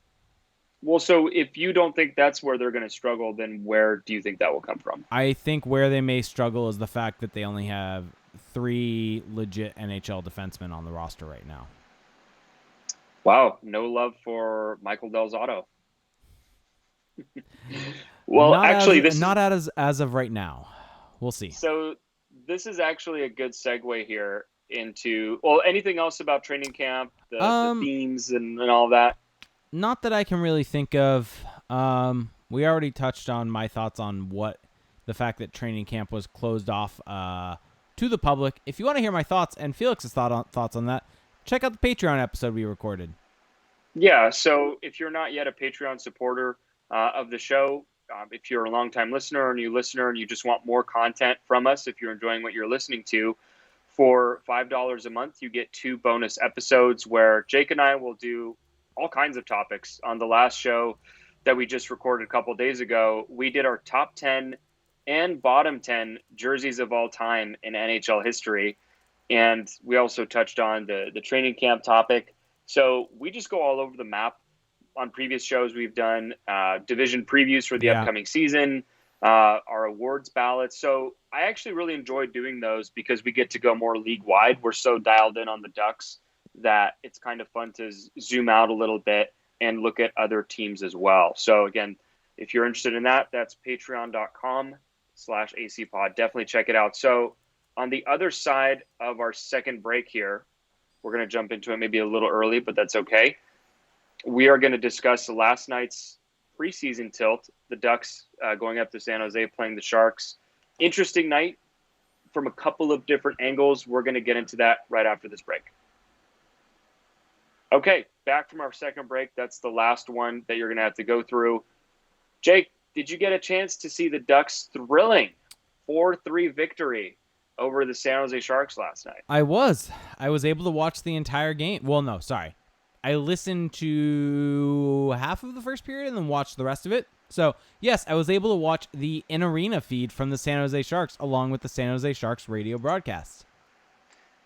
Well, so if you don't think that's where they're going to struggle, then where do you think that will come from? I think where they may struggle is the fact that they only have 3 legit NHL defensemen on the roster right now. Wow, no love for Michael Del Zotto. Well, not as of right now. We'll see. So this is actually a good segue here into, well, anything else about training camp, the themes and all that? Not that I can really think of. We already touched on my thoughts on the fact that training camp was closed off to the public. If you want to hear my thoughts and Felix's thoughts on that, check out the Patreon episode we recorded. Yeah, so if you're not yet a Patreon supporter, of the show. If you're a longtime listener or a new listener and you just want more content from us, if you're enjoying what you're listening to, for $5 a month, you get 2 bonus episodes where Jake and I will do all kinds of topics. On the last show that we just recorded a couple days ago, we did our top 10 and bottom 10 jerseys of all time in NHL history. And we also touched on the training camp topic. So we just go all over the map. On previous shows, we've done division previews for the upcoming season, our awards ballots. So I actually really enjoyed doing those because we get to go more league wide. We're so dialed in on the Ducks that it's kind of fun to zoom out a little bit and look at other teams as well. So again, if you're interested in that, that's patreon.com/ACPod. Definitely check it out. So on the other side of our second break here, we're going to jump into it maybe a little early, but that's okay. We are going to discuss last night's preseason tilt, the Ducks going up to San Jose, playing the Sharks. Interesting night from a couple of different angles. We're going to get into that right after this break. Okay, back from our second break. That's the last one that you're going to have to go through. Jake, did you get a chance to see the Ducks' thrilling 4-3 victory over the San Jose Sharks last night? I was able to watch the entire game. Well, no, sorry. I listened to half of the first period and then watched the rest of it. So, yes, I was able to watch the in-arena feed from the San Jose Sharks along with the San Jose Sharks radio broadcast.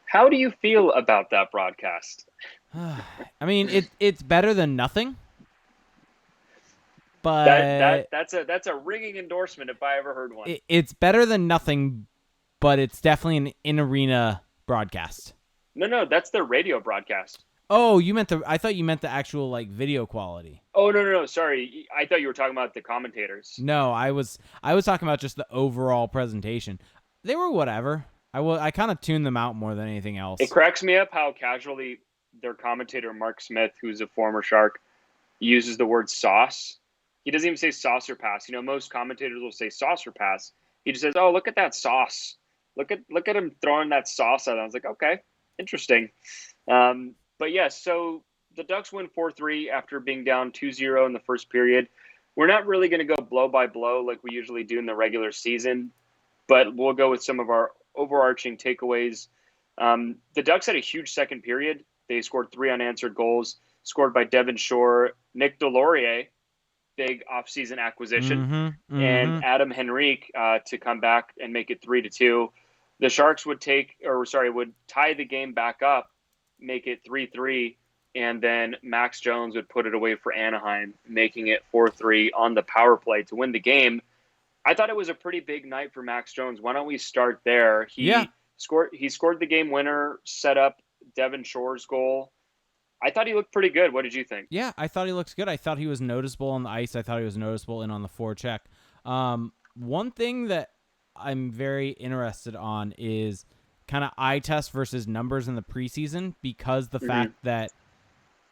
How do you feel about that broadcast? I mean, it's better than nothing. But that's a ringing endorsement if I ever heard one. It's better than nothing, but it's definitely an in-arena broadcast. No, that's the radio broadcast. Oh, I thought you meant the actual like video quality. Oh, no, sorry. I thought you were talking about the commentators. No, I was talking about just the overall presentation. They were whatever. I kind of tuned them out more than anything else. It cracks me up how casually their commentator, Mark Smith, who's a former Shark, uses the word sauce. He doesn't even say saucer pass. You know, most commentators will say saucer pass. He just says, "Oh, look at that sauce. Look at him throwing that sauce out." I was like, okay, interesting. But yes, so the Ducks win 4-3 after being down 2-0 in the first period. We're not really going to go blow by blow like we usually do in the regular season, but we'll go with some of our overarching takeaways. The Ducks had a huge second period. They scored 3 unanswered goals, scored by Devin Shore, Nick Delorier, big offseason acquisition, and Adam Henrique to come back and make it 3-2. The Sharks would tie the game back up, make it 3-3, and then Max Jones would put it away for Anaheim, making it 4-3 on the power play to win the game. I thought it was a pretty big night for Max Jones. Why don't we start there? He scored the game winner, set up Devin Shore's goal. I thought he looked pretty good. What did you think? Yeah, I thought he looked good. I thought he was noticeable on the ice. I thought he was noticeable in on the forecheck. One thing that I'm very interested on is kind of eye test versus numbers in the preseason, because the fact that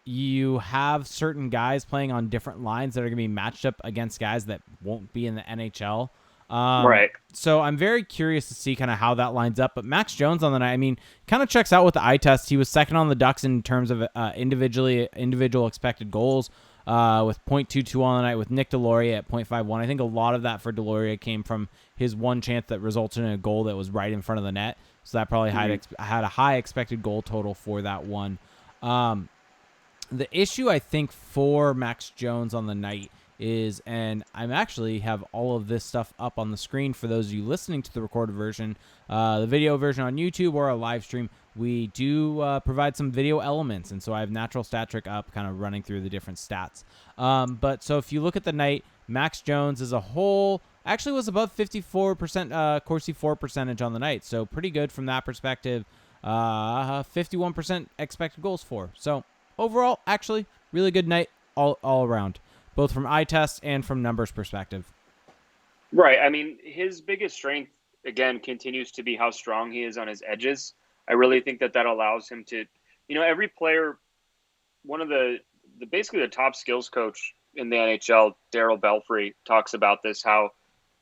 you have certain guys playing on different lines that are going to be matched up against guys that won't be in the NHL. Right. So I'm very curious to see kind of how that lines up. But Max Jones on the night, I mean, kind of checks out with the eye test. He was second on the Ducks in terms of individual expected goals with .22 on the night, with Nick Delorier at .51. I think a lot of that for Delorier came from his one chance that resulted in a goal that was right in front of the net. So that probably had a high expected goal total for that one. The issue, I think, for Max Jones on the night is, and I'm actually have all of this stuff up on the screen for those of you listening to the recorded version, the video version on YouTube or a live stream, we do provide some video elements. And so I have Natural Stat Trick up kind of running through the different stats. But so if you look at the night, Max Jones as a whole actually was above 54% Corsi for percentage on the night. So pretty good from that perspective. 51% expected goals for. So overall, actually, really good night all around, both from eye test and from numbers perspective. Right. I mean, his biggest strength, again, continues to be how strong he is on his edges. I really think that allows him to, every player, one of basically the top skills coach in the NHL, Darryl Belfry, talks about this, how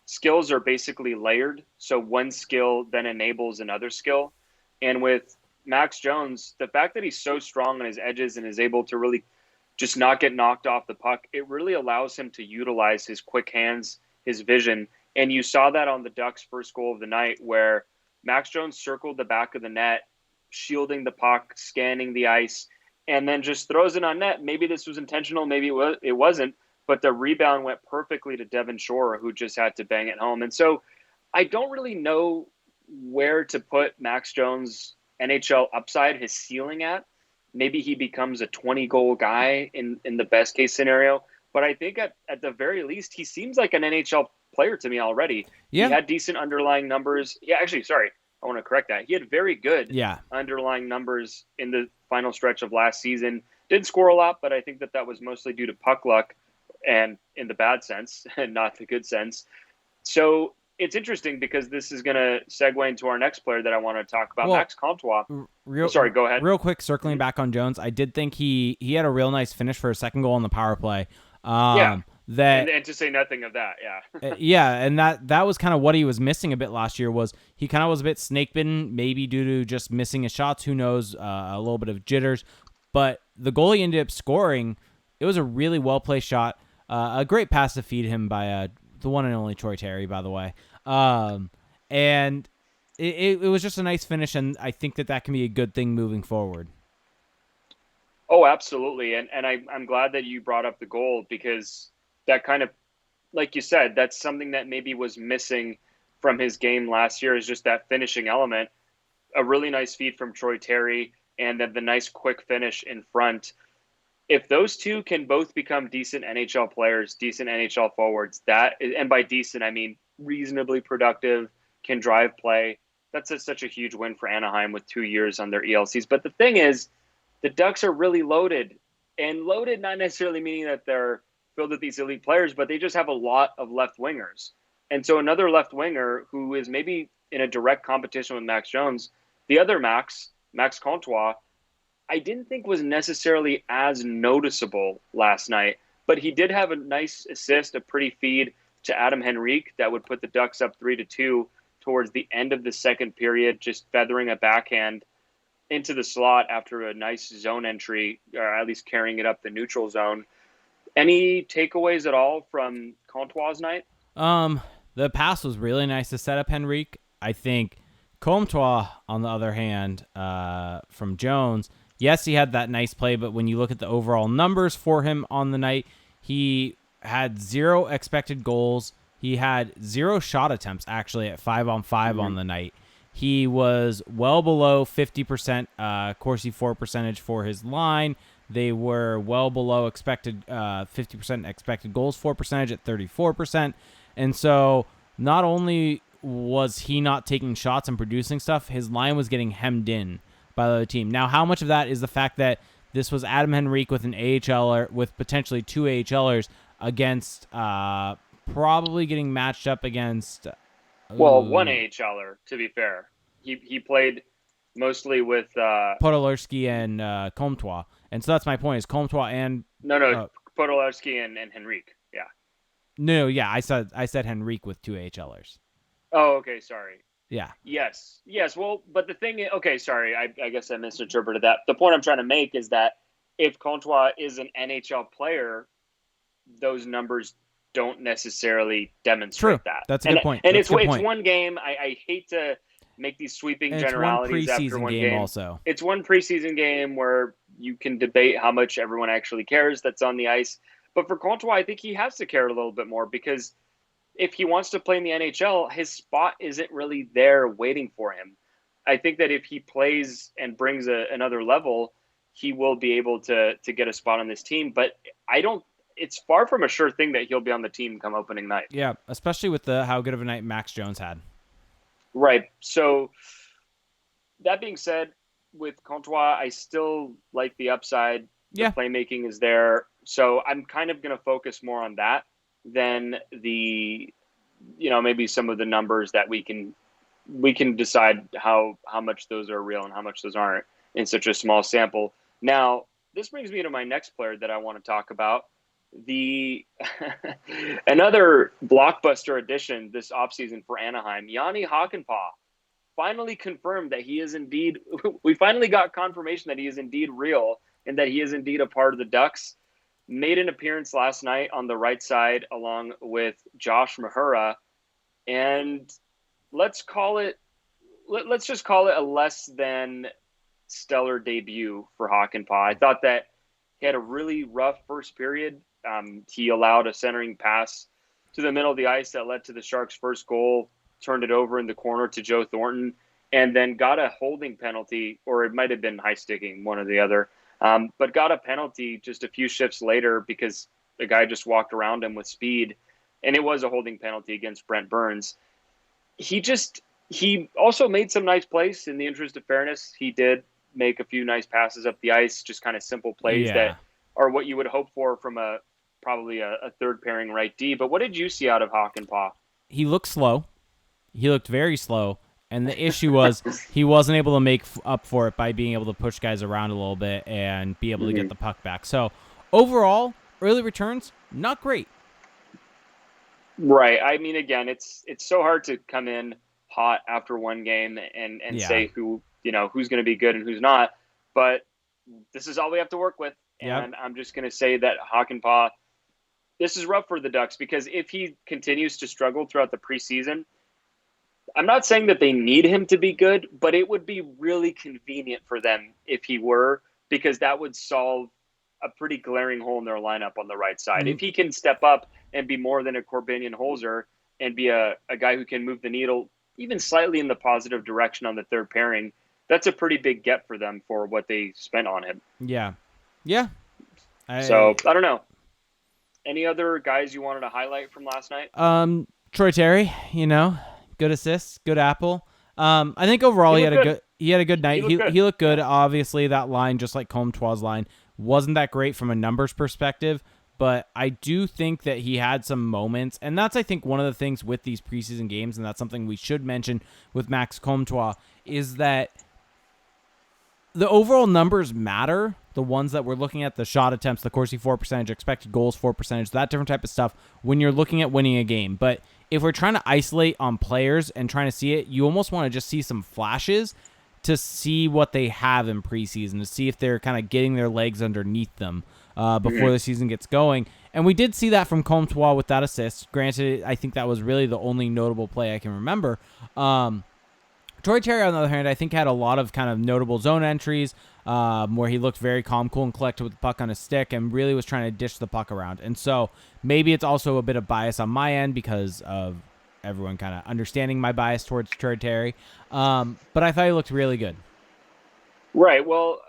skills are basically layered. So one skill then enables another skill. And with Max Jones, the fact that he's so strong on his edges and is able to really just not get knocked off the puck, it really allows him to utilize his quick hands, his vision. And you saw that on the Ducks' first goal of the night where Max Jones circled the back of the net, shielding the puck, scanning the ice, and then just throws it on net. Maybe this was intentional, maybe it wasn't, but the rebound went perfectly to Devon Shore, who just had to bang it home. And so I don't really know where to put Max Jones' NHL upside, his ceiling at. Maybe he becomes a 20-goal guy in the best case scenario. But I think at the very least, he seems like an NHL player to me already. Yeah. He had decent underlying numbers. Yeah, actually, sorry. I want to correct that. He had very good underlying numbers in the final stretch of last season. Didn't score a lot, but I think that was mostly due to puck luck and in the bad sense and not the good sense. So it's interesting because this is going to segue into our next player that I want to talk about, Max Comtois. Sorry, go ahead. Real quick, circling back on Jones, I did think he had a real nice finish for a second goal on the power play. And to say nothing of that, and that was kind of what he was missing a bit last year. Was he kind of was a bit snake bitten, maybe due to just missing his shots. Who knows? A little bit of jitters, but the goal he ended up scoring, it was a really well placed shot. A great pass to feed him by the one and only Troy Terry, by the way. And it was just a nice finish, and I think that can be a good thing moving forward. Oh, absolutely. And I'm glad that you brought up the goal because that kind of, like you said, that's something that maybe was missing from his game last year is just that finishing element. A really nice feed from Troy Terry and then the nice quick finish in front. If those two can both become decent NHL players, decent NHL forwards, and by decent, I mean reasonably productive, can drive play, that's such a huge win for Anaheim with 2 years on their ELCs. But the thing is, the Ducks are really loaded, and loaded not necessarily meaning that they're filled with these elite players, but they just have a lot of left wingers. And so another left winger who is maybe in a direct competition with Max Jones, the other Max Comtois, I didn't think was necessarily as noticeable last night, but he did have a nice assist, a pretty feed to Adam Henrique that would put the Ducks up 3-2 towards the end of the second period, just feathering a backhand into the slot after a nice zone entry, or at least carrying it up the neutral zone. Any takeaways at all from Comtois' night? The pass was really nice to set up Henrique. I think Comtois, on the other hand, from Jones, yes, he had that nice play, but when you look at the overall numbers for him on the night, he had 0 expected goals. He had 0 shot attempts, actually, at 5-on-5 on the night. He was well below 50% Corsi for percentage for his line. They were well below expected 50% expected goals for percentage at 34%. And so not only was he not taking shots and producing stuff, his line was getting hemmed in by the other team. Now, how much of that is the fact that this was Adam Henrique with an AHLer, with potentially 2 AHLers against probably getting matched up against... one AHLer, to be fair. He played mostly with... Podolski and Comtois. And so that's my point, is Comtois and... No, Podolski and Henrique, yeah. No, yeah, I said Henrique with 2 AHLers. Oh, okay, sorry. Yeah. Yes, well, but the thing is... Okay, sorry, I guess I misinterpreted that. The point I'm trying to make is that if Comtois is an NHL player, those numbers don't necessarily demonstrate that. That's a good point. And it's one game. I hate to make these sweeping generalities after one game. Also, it's one preseason game where you can debate how much everyone actually cares that's on the ice. But for Comtois, I think he has to care a little bit more because if he wants to play in the NHL, his spot isn't really there waiting for him. I think that if he plays and brings another level, he will be able to get a spot on this team. But it's far from a sure thing that he'll be on the team come opening night. Yeah, especially with how good of a night Max Jones had. Right. So that being said, with Comtois, I still like the upside. The playmaking is there. So I'm kind of going to focus more on that than maybe some of the numbers that we can decide how much those are real and how much those aren't in such a small sample. Now, this brings me to my next player that I want to talk about. Another blockbuster addition this offseason for Anaheim, Jani Hakanpää, finally confirmed that he is indeed, we finally got confirmation that he is indeed real and that he is indeed a part of the Ducks. made an appearance last night on the right side along with Josh Mahura, and let's just call it a less than stellar debut for Hakanpää. I thought that he had a really rough first period. He allowed a centering pass to the middle of the ice that led to the Sharks' first goal, turned it over in the corner to Joe Thornton, and then got a holding penalty, or it might have been high sticking, one or the other, but got a penalty just a few shifts later because the guy just walked around him with speed, and it was a holding penalty against Brent Burns. He also made some nice plays. In the interest of fairness, he did make a few nice passes up the ice, just kind of simple plays that are what you would hope for from probably a third pairing right D. But what did you see out of Hakanpää? He looked slow. He looked very slow. And the issue was he wasn't able to make up for it by being able to push guys around a little bit and be able to get the puck back. So overall, early returns, not great. Right. I mean, again, it's so hard to come in hot after one game and say who's going to be good and who's not. But this is all we have to work with. And I'm just going to say that Hakanpää, this is rough for the Ducks because if he continues to struggle throughout the preseason, I'm not saying that they need him to be good, but it would be really convenient for them if he were, because that would solve a pretty glaring hole in their lineup on the right side. If he can step up and be more than a Corbinian Holzer and be a guy who can move the needle even slightly in the positive direction on the third pairing, that's a pretty big get for them for what they spent on him. Yeah. So, I don't know. Any other guys you wanted to highlight from last night? Troy Terry, good assists, good apple. I think overall he had a good night. He looked good. Obviously, that line, just like Comtois' line, wasn't that great from a numbers perspective, but I do think that he had some moments, and that's, I think, one of the things with these preseason games, and that's something we should mention with Max Comtois, is that the overall numbers matter. The ones that we're looking at, the shot attempts, the Corsi for percentage, expected goals for percentage, that different type of stuff when you're looking at winning a game. But if we're trying to isolate on players and trying to see it, you almost want to just see some flashes to see what they have in preseason, to see if they're kind of getting their legs underneath them before the season gets going. And we did see that from Comtois with that assist. Granted, I think that was really the only notable play I can remember. Troy Terry, on the other hand, I think had a lot of kind of notable zone entries where he looked very calm, cool, and collected with the puck on his stick and really was trying to dish the puck around. And so maybe it's also a bit of bias on my end because of everyone kind of understanding my bias towards Troy Terry. But I thought he looked really good. Right. Well,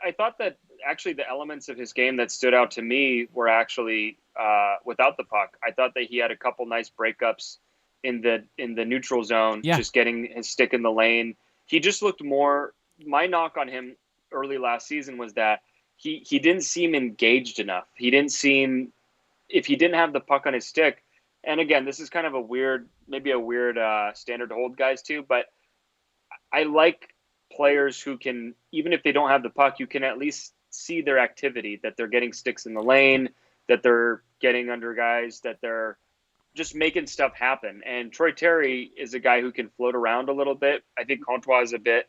I thought that actually the elements of his game that stood out to me were actually without the puck. I thought that he had a couple nice breakups in the neutral zone, just getting his stick in the lane. He just looked more. My knock on him early last season was that he didn't seem engaged enough. He didn't seem, if he didn't have the puck on his stick. And again, this is kind of a weird standard to hold guys to, but I like players who can, even if they don't have the puck, you can at least see their activity, that they're getting sticks in the lane, that they're getting under guys, that they're just making stuff happen. And Troy Terry is a guy who can float around a little bit. I think Comtois is a bit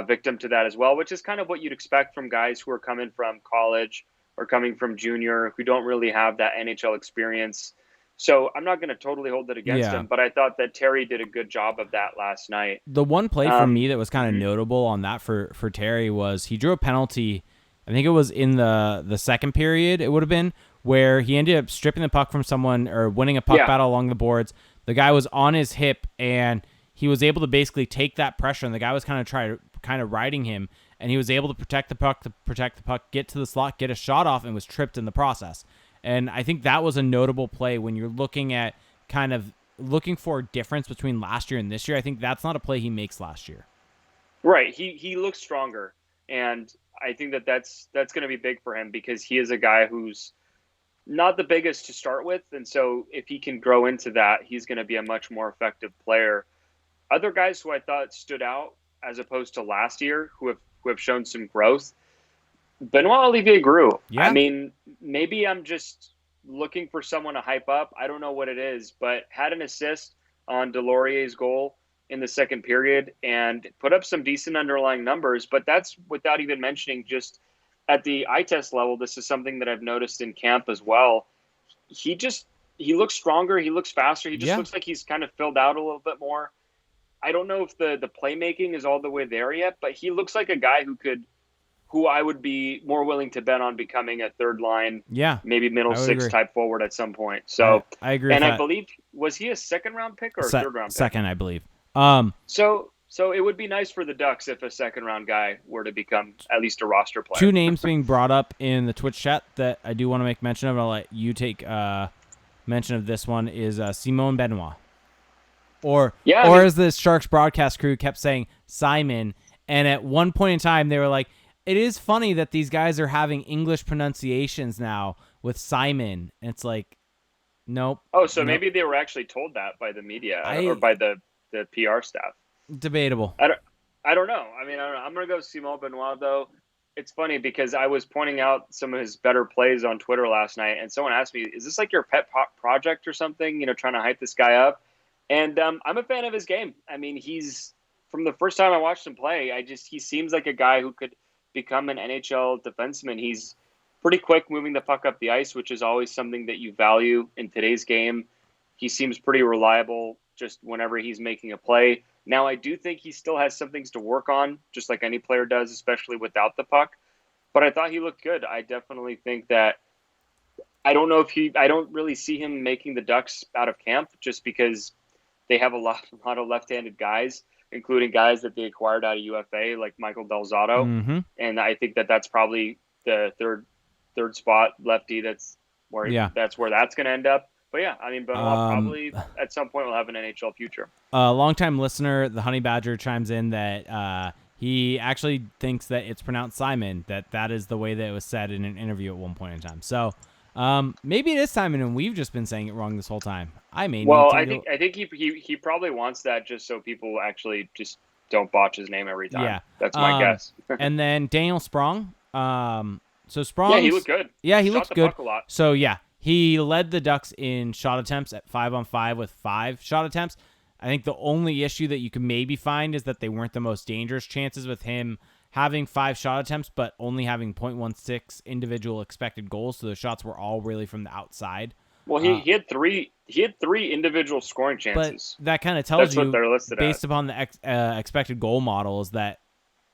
victim to that as well, which is kind of what you'd expect from guys who are coming from college or coming from junior, who don't really have that NHL experience. So I'm not going to totally hold it against him, but I thought that Terry did a good job of that last night. The one play for me that was kind of notable on that for Terry was he drew a penalty. I think it was in the second period, it would have been, where he ended up stripping the puck from someone or winning a puck battle along the boards. The guy was on his hip, and he was able to basically take that pressure, and the guy was kind of riding him, and he was able to protect the puck, get to the slot, get a shot off, and was tripped in the process. And I think that was a notable play when you're looking at kind of looking for a difference between last year and this year. I think that's not a play he makes last year. Right. He looks stronger, and I think that's going to be big for him because he is a guy who's not the biggest to start with, and so if he can grow into that, he's going to be a much more effective player. Other guys who I thought stood out as opposed to last year who have shown some growth, Benoit Olivier grew. Yeah. I mean, maybe I'm just looking for someone to hype up. I don't know what it is, but had an assist on Delorier's goal in the second period and put up some decent underlying numbers, but that's without even mentioning just at the eye test level, this is something that I've noticed in camp as well. He looks stronger. He looks faster. He just looks like he's kind of filled out a little bit more. I don't know if the playmaking is all the way there yet, but he looks like a guy who I would be more willing to bet on becoming a third line, maybe middle six type forward at some point. So I agree. And with I that. believe, was he a second round pick or a third round pick? Second, I believe. So it would be nice for the Ducks if a second round guy were to become at least a roster player. Two names being brought up in the Twitch chat that I do want to make mention of. I'll let you take mention of this one is Simon Benoit. Or as the Sharks broadcast crew kept saying, Simon. And at one point in time, they were like, it is funny that these guys are having English pronunciations now with Simon. And it's like, nope. Oh, so maybe they were actually told that by the media or by the PR staff. Debatable. I don't know. I mean, I don't know. I'm going to go Simon Benoit, though. It's funny because I was pointing out some of his better plays on Twitter last night, and someone asked me, is this like your pet project or something, trying to hype this guy up? And I'm a fan of his game. I mean, he's from the first time I watched him play, he seems like a guy who could become an NHL defenseman. He's pretty quick moving the puck up the ice, which is always something that you value in today's game. He seems pretty reliable just whenever he's making a play. Now, I do think he still has some things to work on, just like any player does, especially without the puck. But I thought he looked good. I definitely think that I don't really see him making the Ducks out of camp just because they have a lot of left-handed guys, including guys that they acquired out of UFA, like Michael Del Zotto. Mm-hmm. And I think that's probably the third spot lefty. That's where that's going to end up. But yeah, I mean, Benoit probably at some point will have an NHL future. A longtime listener, the Honey Badger, chimes in that he actually thinks that it's pronounced Simon, that is the way that it was said in an interview at one point in time. So maybe it is Simon, and we've just been saying it wrong this whole time. I think he probably wants that just so people actually just don't botch his name every time. Yeah, that's my guess. And then Daniel Sprong. So Sprong. Yeah, he looked good. Yeah, he looked good. Puck a lot. So yeah. He led the Ducks in shot attempts at 5-on-5 with 5 shot attempts. I think the only issue that you can maybe find is that they weren't the most dangerous chances with him having 5 shot attempts, but only having .16 individual expected goals. So the shots were all really from the outside. Well, he had three individual scoring chances. But that kind of tells you, what they're listed based at. upon the expected goal model, is that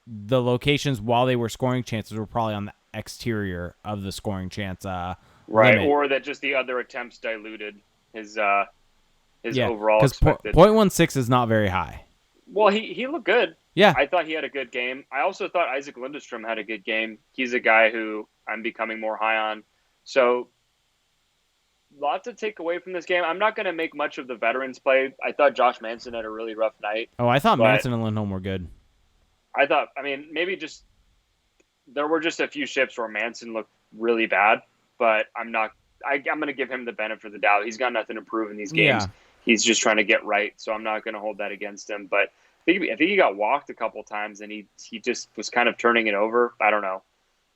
the locations while they were scoring chances were probably on the exterior of the scoring chance. Right, limit. Or that just the other attempts diluted his overall expected. 0.16 is not very high. Well, he looked good. Yeah. I thought he had a good game. I also thought Isaac Lindstrom had a good game. He's a guy who I'm becoming more high on. So, lots to take away from this game. I'm not going to make much of the veterans play. I thought Josh Manson had a really rough night. Oh, I thought Manson and Lindholm were good. Maybe there were just a few shifts where Manson looked really bad. But I'm going to give him the benefit of the doubt. He's got nothing to prove in these games. Yeah. He's just trying to get right, so I'm not going to hold that against him. But I think he got walked a couple times, and he just was kind of turning it over. I don't know.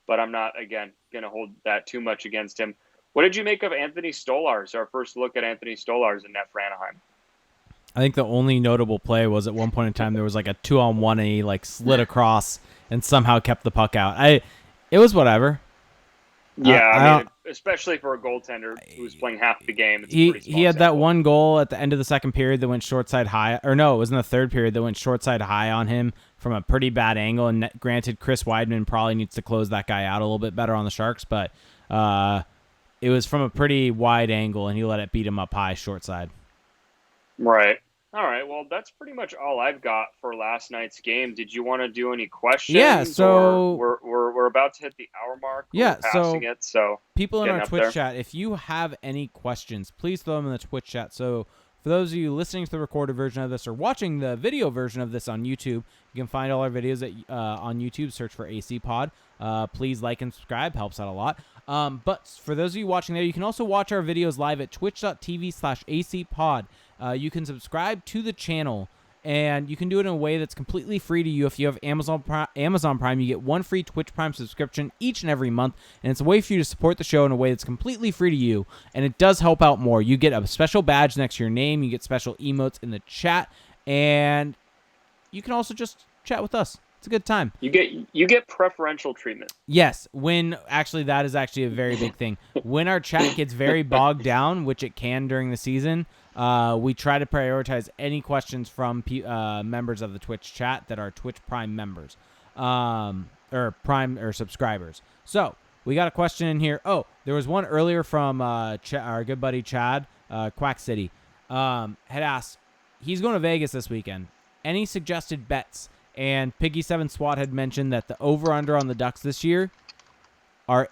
But I'm not, again, going to hold that too much against him. What did you make of Anthony Stolarz, our first look at Anthony Stolarz in net for Anaheim? I think the only notable play was at one point in time there was like a 2-on-1, and he slid across and somehow kept the puck out. It was whatever. Yeah, especially for a goaltender who was playing half the game. It's a pretty small he had sample. that one goal at the end of the second period that went short side high. Or no, it was in the third period that went short side high on him from a pretty bad angle. And granted, Chris Weidman probably needs to close that guy out a little bit better on the Sharks. But it was from a pretty wide angle, and he let it beat him up high short side. Right. All right, well, that's pretty much all I've got for last night's game. Did you want to do any questions? Yeah, so we're about to hit the hour mark. Yeah, so people in our Twitch chat, if you have any questions, please throw them in the Twitch chat. So for those of you listening to the recorded version of this or watching the video version of this on YouTube, you can find all our videos on YouTube. Search for AC Pod. Please like and subscribe. Helps out a lot. But for those of you watching there, you can also watch our videos live at twitch.tv/ACPod. You can subscribe to the channel, and you can do it in a way that's completely free to you. If you have Amazon Prime, you get one free Twitch Prime subscription each and every month, and it's a way for you to support the show in a way that's completely free to you, and it does help out more. You get a special badge next to your name, you get special emotes in the chat, and you can also just chat with us. It's a good time. You get preferential treatment. Yes, that is actually a very big thing. When our chat gets very bogged down, which it can during the season, we try to prioritize any questions from members of the Twitch chat that are Twitch Prime members, or Prime or subscribers. So we got a question in here. Oh, there was one earlier from our good buddy Chad, Quack City, had asked. He's going to Vegas this weekend. Any suggested bets? And Piggy7 SWAT had mentioned that the over-under on the Ducks this year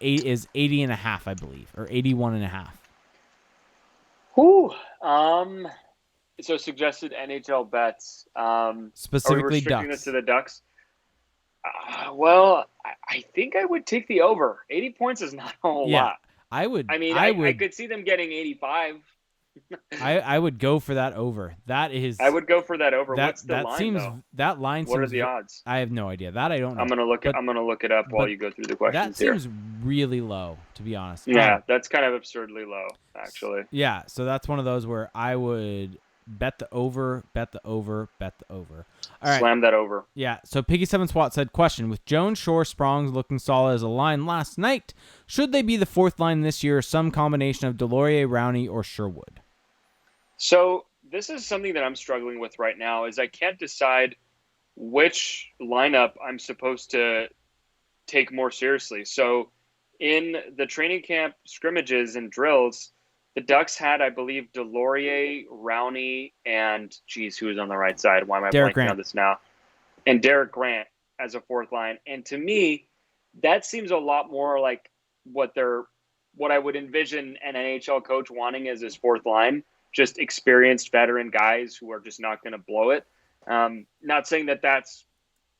is 80.5, I believe, or 81.5. Whew. So suggested NHL bets. Specifically are we restricting Ducks. This to the Ducks? Well, I think I would take the over. 80 points is not a whole lot. I could see them getting 85. I would go for that over. I would go for that over. What's the line, though? That line What are the odds? I have no idea. That I don't know. I'm gonna look it up while you go through the questions. That seems really low, to be honest. Yeah, that's kind of absurdly low, actually. Yeah, so that's one of those where I would bet the over. All right. Slam that over. Yeah, so Piggy7 SWAT said, question, with Jones, Shore, Sprongs looking solid as a line last night, should they be the fourth line this year, some combination of Delorier, Rowney, or Sherwood? So this is something that I'm struggling with right now is I can't decide which lineup I'm supposed to take more seriously. So in the training camp scrimmages and drills, the Ducks had, I believe, Delorier, Rowney, and who was on the right side? Why am I blanking on this now? And Derek Grant as a fourth line. And to me, that seems a lot more like what I would envision an NHL coach wanting as his fourth line. Just experienced veteran guys who are just not going to blow it. Not saying that that's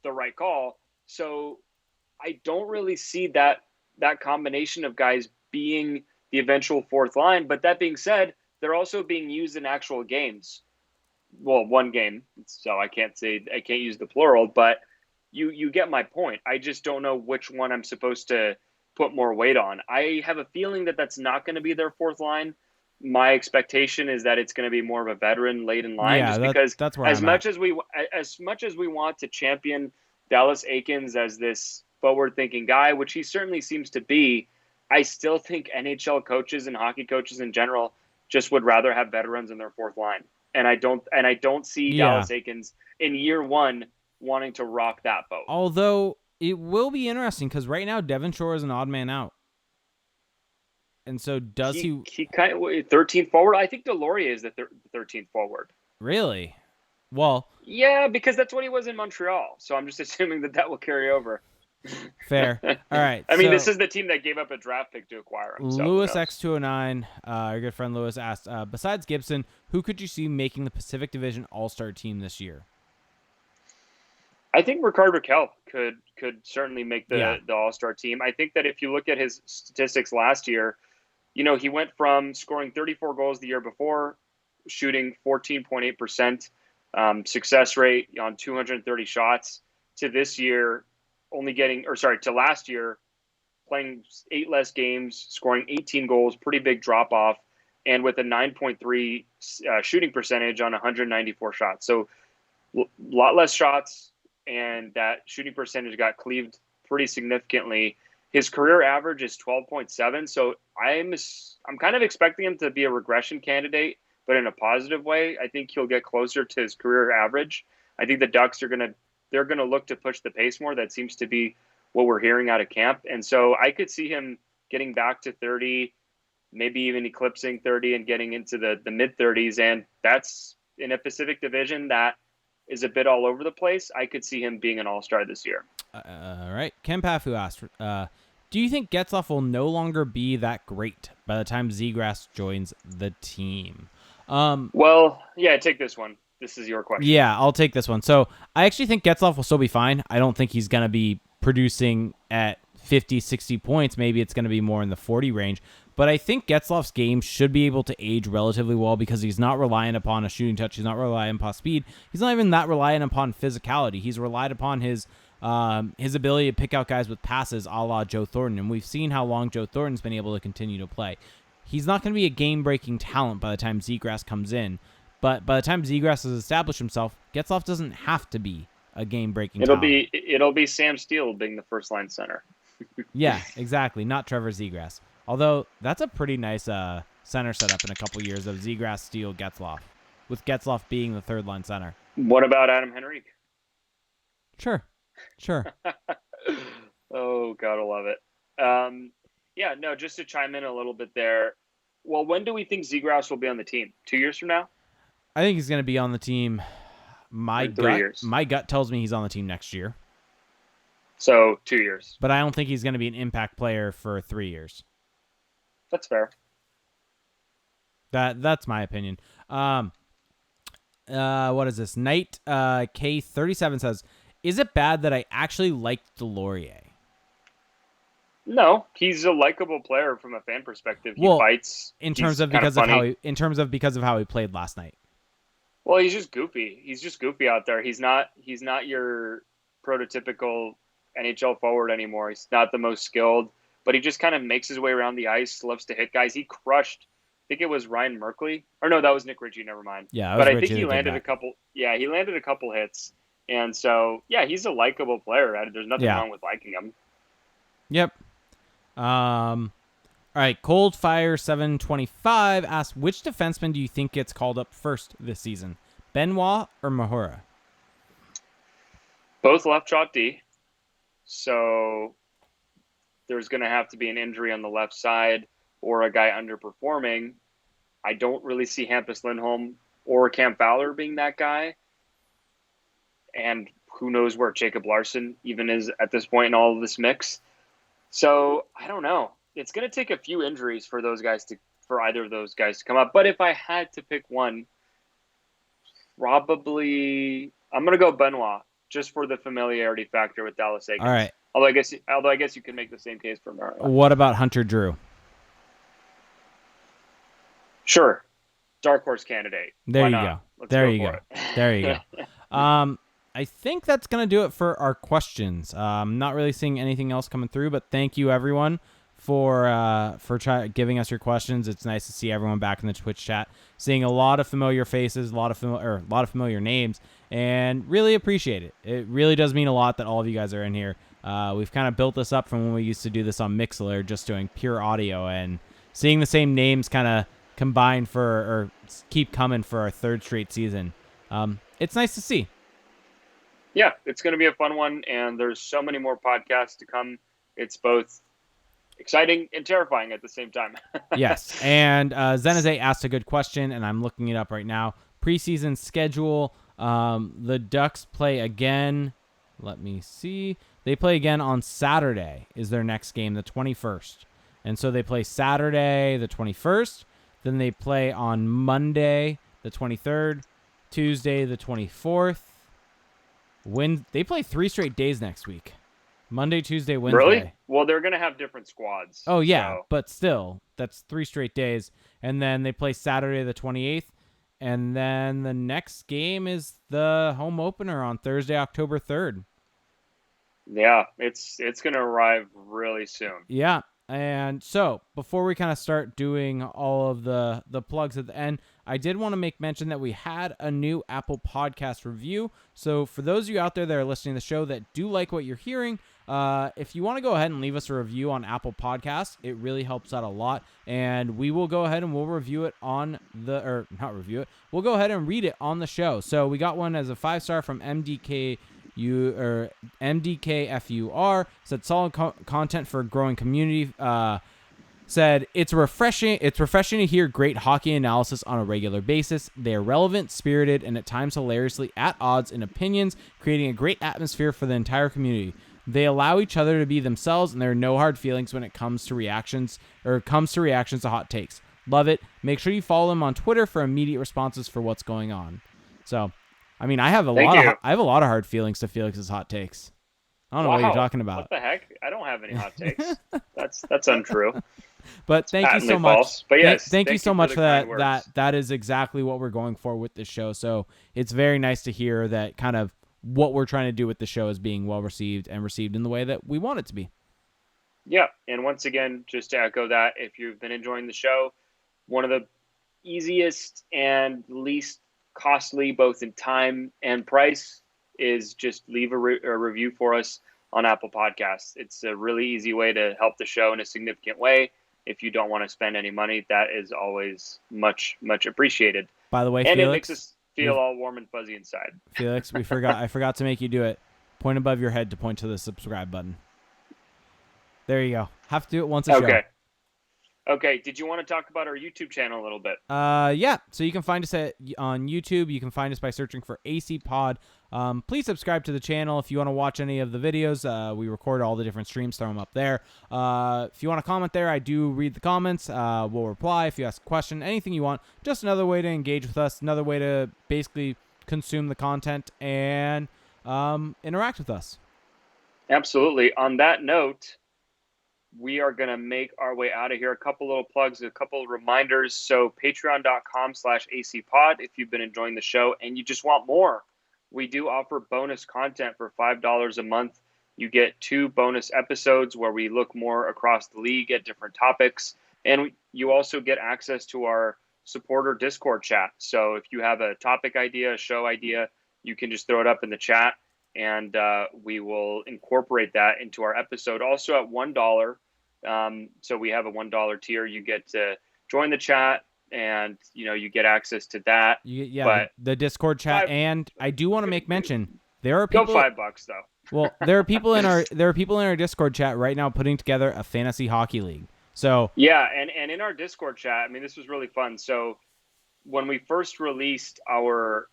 the right call. So I don't really see that combination of guys being the eventual fourth line. But that being said, they're also being used in actual games. Well, one game, so I can't use the plural, but you get my point. I just don't know which one I'm supposed to put more weight on. I have a feeling that that's not going to be their fourth line. My expectation is that it's going to be more of a veteran late in line, just because that's where as much as we want to champion Dallas Eakins as this forward-thinking guy, which he certainly seems to be, I still think NHL coaches and hockey coaches in general just would rather have veterans in their fourth line, and I don't see Dallas Eakins in year one wanting to rock that boat. Although it will be interesting because right now Devon Shore is an odd man out. And so does he kind of 13th forward? I think Delorier is the 13th forward. Really? Well, yeah, because that's what he was in Montreal. So I'm just assuming that will carry over. Fair. All right. I mean, this is the team that gave up a draft pick to acquire him. So Lewis X209, our good friend Lewis asked, besides Gibson, who could you see making the Pacific Division All-Star team this year? I think Rickard Rakell could certainly make the All-Star team. I think that if you look at his statistics last year, he went from scoring 34 goals the year before, shooting 14.8% success rate on 230 shots, to this year to last year playing 8 less games, scoring 18 goals, pretty big drop off, and with a 9.3 shooting percentage on 194 shots. So a lot less shots, and that shooting percentage got cleaved pretty significantly. His career average is 12.7, so I'm kind of expecting him to be a regression candidate, but in a positive way. I think he'll get closer to his career average. I think the Ducks are they're gonna look to push the pace more. That seems to be what we're hearing out of camp, and so I could see him getting back to 30, maybe even eclipsing 30 and getting into the mid 30s, and that's in a Pacific Division that is a bit all over the place. I could see him being an all-star this year. All right. Ken Pafu asked, do you think Getzlaf will no longer be that great by the time Zegras joins the team? Well, yeah, take this one. This is your question. Yeah, I'll take this one. So I actually think Getzlaf will still be fine. I don't think he's going to be producing at 50, 60 points. Maybe it's going to be more in the 40 range. But I think Getzlaf's game should be able to age relatively well because he's not reliant upon a shooting touch. He's not reliant upon speed. He's not even that reliant upon physicality. He's relied upon his ability to pick out guys with passes a la Joe Thornton. And we've seen how long Joe Thornton's been able to continue to play. He's not going to be a game-breaking talent by the time Zegras comes in. But by the time Zegras has established himself, Getzlaf doesn't have to be a game-breaking It'll talent. be Sam Steele being the first line center. Yeah, exactly. Not Trevor Zegras. Although that's a pretty nice center setup in a couple years of Zegras, Steele, Getzlaf, with Getzlaf being the third line center. What about Adam Henrique? Sure. Oh, gotta love it. Yeah, no, just to chime in a little bit there. Well, when do we think Zegras will be on the team? 2 years from now? I think he's going to be on the team. My 3 years. My gut tells me he's on the team next year. So 2 years. But I don't think he's going to be an impact player for 3 years. That's fair. That's my opinion. What is this? Knight K37 says, "Is it bad that I actually liked Delorier?" No, he's a likable player from a fan perspective. He fights because of how he played last night. Well, he's just goofy. He's just goofy out there. He's not your prototypical NHL forward anymore. He's not the most skilled, but he just kind of makes his way around the ice, loves to hit guys. He crushed, I think it was Ryan Merkley. Or no, that was Nick Ritchie, never mind. Yeah, but I think he landed a couple hits. And so, yeah, he's a likable player. There's nothing wrong with liking him. Yep. All right, Coldfire 725 asks, which defenseman do you think gets called up first this season, Benoit or Mahura? Both left shot D. So there's going to have to be an injury on the left side or a guy underperforming. I don't really see Hampus Lindholm or Cam Fowler being that guy. And who knows where Jacob Larson even is at this point in all of this mix. So I don't know. It's going to take a few injuries for either of those guys to come up. But if I had to pick one, probably I'm going to go Benoit just for the familiarity factor with Dallas Eakins. All right. Although I guess you can make the same case for Murray. What about Hunter Drew? Sure. Dark horse candidate. There you go. There you go. I think that's going to do it for our questions. Not really seeing anything else coming through, but thank you everyone for giving us your questions. It's nice to see everyone back in the Twitch chat, seeing a lot of familiar faces, a lot of familiar names, and really appreciate it. It really does mean a lot that all of you guys are in here. We've kind of built this up from when we used to do this on Mixlr, just doing pure audio, and seeing the same names kind of combine or keep coming for our third straight season. It's nice to see. Yeah, it's going to be a fun one, and there's so many more podcasts to come. It's both exciting and terrifying at the same time. Yes, and Zeneze asked a good question, and I'm looking it up right now. Preseason schedule, the Ducks play again. Let me see. They play again on Saturday is their next game, the 21st. And so they play Saturday, the 21st. Then they play on Monday, the 23rd. Tuesday, the 24th. They play 3 straight days next week. Monday, Tuesday, Wednesday. Really? Well, they're going to have different squads. Oh, yeah, so. But still, that's 3 straight days. And then they play Saturday, the 28th. And then the next game is the home opener on Thursday, October 3rd. Yeah, it's going to arrive really soon. Yeah, and so before we kind of start doing all of the plugs at the end, I did want to make mention that we had a new Apple Podcast review. So for those of you out there that are listening to the show that do like what you're hearing, if you want to go ahead and leave us a review on Apple Podcasts, it really helps out a lot. And we will go ahead and we'll review it we'll go ahead and read it on the show. So we got one as a 5-star from MDKFUR, said solid content for a growing community. Said it's refreshing to hear great hockey analysis on a regular basis. They are relevant, spirited, and at times hilariously at odds in opinions, creating a great atmosphere for the entire community. They allow each other to be themselves, and there are no hard feelings when it comes to reactions to hot takes. Love it. Make sure you follow them on Twitter for immediate responses for what's going on. So, I mean, I have a lot of hard feelings to Felix's hot takes. I don't know what you're talking about. What the heck? I don't have any hot takes. That's untrue. But thank you so much. False. But yes, thank you so much for that. That is exactly what we're going for with this show. So it's very nice to hear that kind of what we're trying to do with the show is being well received and received in the way that we want it to be. Yeah, and once again, just to echo that, if you've been enjoying the show, one of the easiest and least costly, both in time and price, is just leave a review for us on Apple Podcasts. It's a really easy way to help the show in a significant way. If you don't want to spend any money, that is always much, much appreciated. By the way, and Felix, it makes us feel all warm and fuzzy inside. Felix, I forgot to make you do it. Point above your head to point to the subscribe button. There you go. Have to do it once a show. Okay. Did you want to talk about our YouTube channel a little bit? Yeah. So you can find us on YouTube. You can find us by searching for AC Pod. Please subscribe to the channel if you want to watch any of the videos. We record all the different streams, throw them up there. If you want to comment there, I do read the comments. We'll reply if you ask a question, anything you want. Just another way to engage with us, another way to basically consume the content and interact with us. Absolutely. On that note, we are going to make our way out of here. A couple little plugs, a couple reminders. So patreon.com/acpod if you've been enjoying the show and you just want more. We do offer bonus content for $5 a month. You get 2 bonus episodes where we look more across the league at different topics. And you also get access to our supporter Discord chat. So if you have a topic idea, a show idea, you can just throw it up in the chat. And we will incorporate that into our episode. Also at $1, so we have a $1 tier. You get to join the chat, and you get access to that. But the Discord chat, and I do want to make mention there are people. Go $5 though. Well, there are people in our Discord chat right now putting together a fantasy hockey league. So yeah, and in our Discord chat, I mean, this was really fun. So when we first released our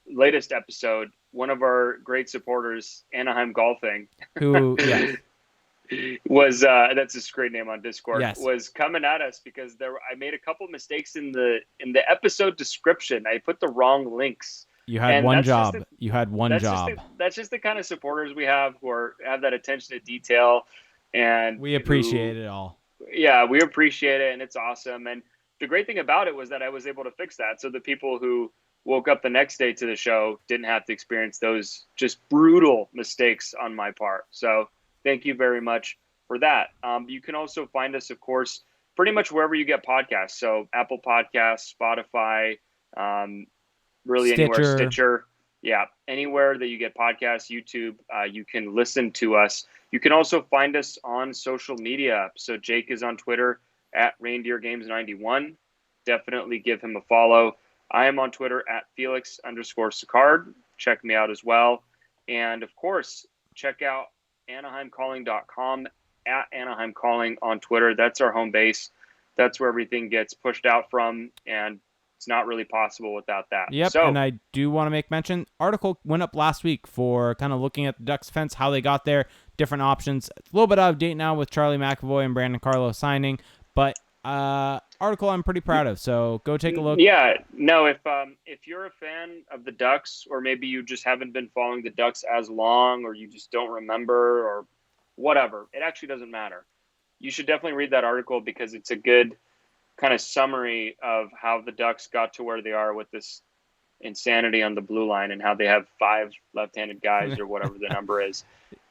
latest episode, one of our great supporters, Anaheim Golfing, who was that's his great name on Discord, yes, was coming at us because I made a couple mistakes in the episode description. I put the wrong links. You had one job. You had one job. That's just the kind of supporters we have who have that attention to detail, and we appreciate it all. Yeah, we appreciate it, and it's awesome. And the great thing about it was that I was able to fix that, so the people who woke up the next day to the show didn't have to experience those just brutal mistakes on my part. So thank you very much for that. You can also find us, of course, pretty much wherever you get podcasts. So Apple Podcasts, Spotify, really anywhere, Stitcher. Yeah, anywhere that you get podcasts, YouTube, you can listen to us. You can also find us on social media. So Jake is on Twitter at ReindeerGames91. Definitely give him a follow. I am on Twitter at Felix_Sicard. Check me out as well. And, of course, check out AnaheimCalling.com, at Anaheim Calling on Twitter. That's our home base. That's where everything gets pushed out from, and it's not really possible without that. Yep, and I do want to make mention, article went up last week for kind of looking at the Ducks defense, how they got there, different options. It's a little bit out of date now with Charlie McAvoy and Brandon Carlo signing, but article I'm pretty proud of, so go take a look. Yeah, no, if you're a fan of the Ducks, or maybe you just haven't been following the Ducks as long, or you just don't remember, or whatever, it actually doesn't matter. You should definitely read that article because it's a good kind of summary of how the Ducks got to where they are with this insanity on the blue line and how they have 5 left-handed guys or whatever the number is.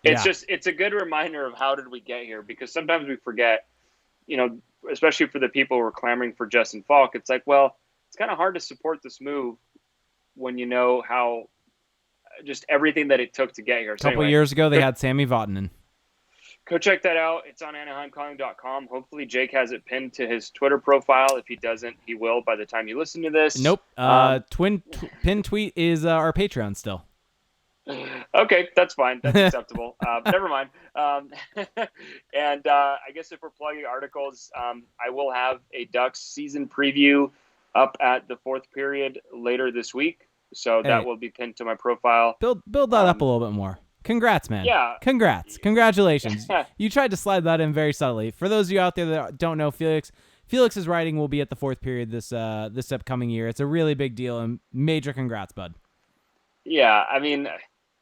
It's a good reminder of how did we get here, because sometimes we forget, especially for the people who are clamoring for Justin Faulk, it's like, well, it's kind of hard to support this move when you know how just everything that it took to get here. A couple years ago, they had Sammy Vatanen. Go check that out. It's on AnaheimCalling.com. Hopefully, Jake has it pinned to his Twitter profile. If he doesn't, he will by the time you listen to this. Nope. Pin tweet is our Patreon still. Okay, that's fine. That's acceptable. Never mind. And I guess if we're plugging articles, I will have a Ducks season preview up at the 4th period later this week. So that will be pinned to my profile. Build that up a little bit more. Congrats, man. Yeah. Congrats. Congratulations. You tried to slide that in very subtly. For those of you out there that don't know Felix's writing will be at the 4th period this upcoming year. It's a really big deal, and major congrats, bud. Yeah, I mean,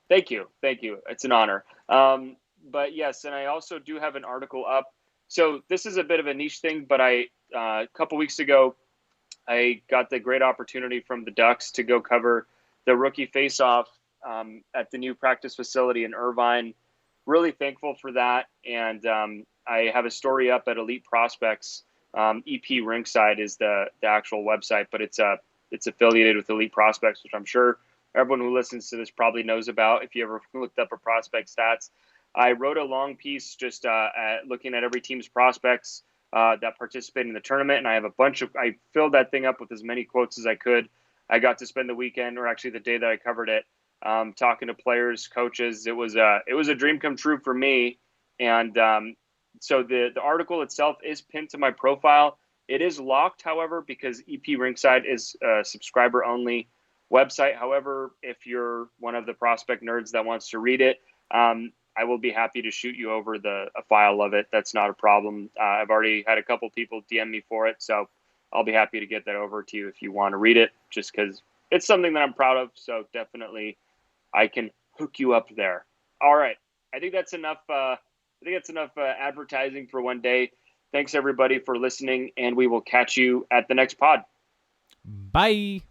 thank you. It's an honor. But yes, and I also do have an article up. So this is a bit of a niche thing, but a couple weeks ago, I got the great opportunity from the Ducks to go cover the rookie face-off at the new practice facility in Irvine. Really thankful for that. And I have a story up at Elite Prospects. EP Rinkside is the actual website, but it's affiliated with Elite Prospects, which I'm sure everyone who listens to this probably knows about if you ever looked up a prospect stats. I wrote a long piece just looking at every team's prospects that participated in the tournament, and I have I filled that thing up with as many quotes as I could. I got to spend the weekend, or actually the day that I covered it, talking to players, coaches. It was a dream come true for me. And so the article itself is pinned to my profile. It is locked, however, because EP Rinkside is a subscriber only website. However, if you're one of the prospect nerds that wants to read it, I will be happy to shoot you over a file of it. That's not a problem. I've already had a couple people DM me for it, so I'll be happy to get that over to you if you want to read it, just because it's something that I'm proud of. So definitely I can hook you up there. All right. I think that's enough. Advertising for one day. Thanks everybody for listening, and we will catch you at the next pod. Bye.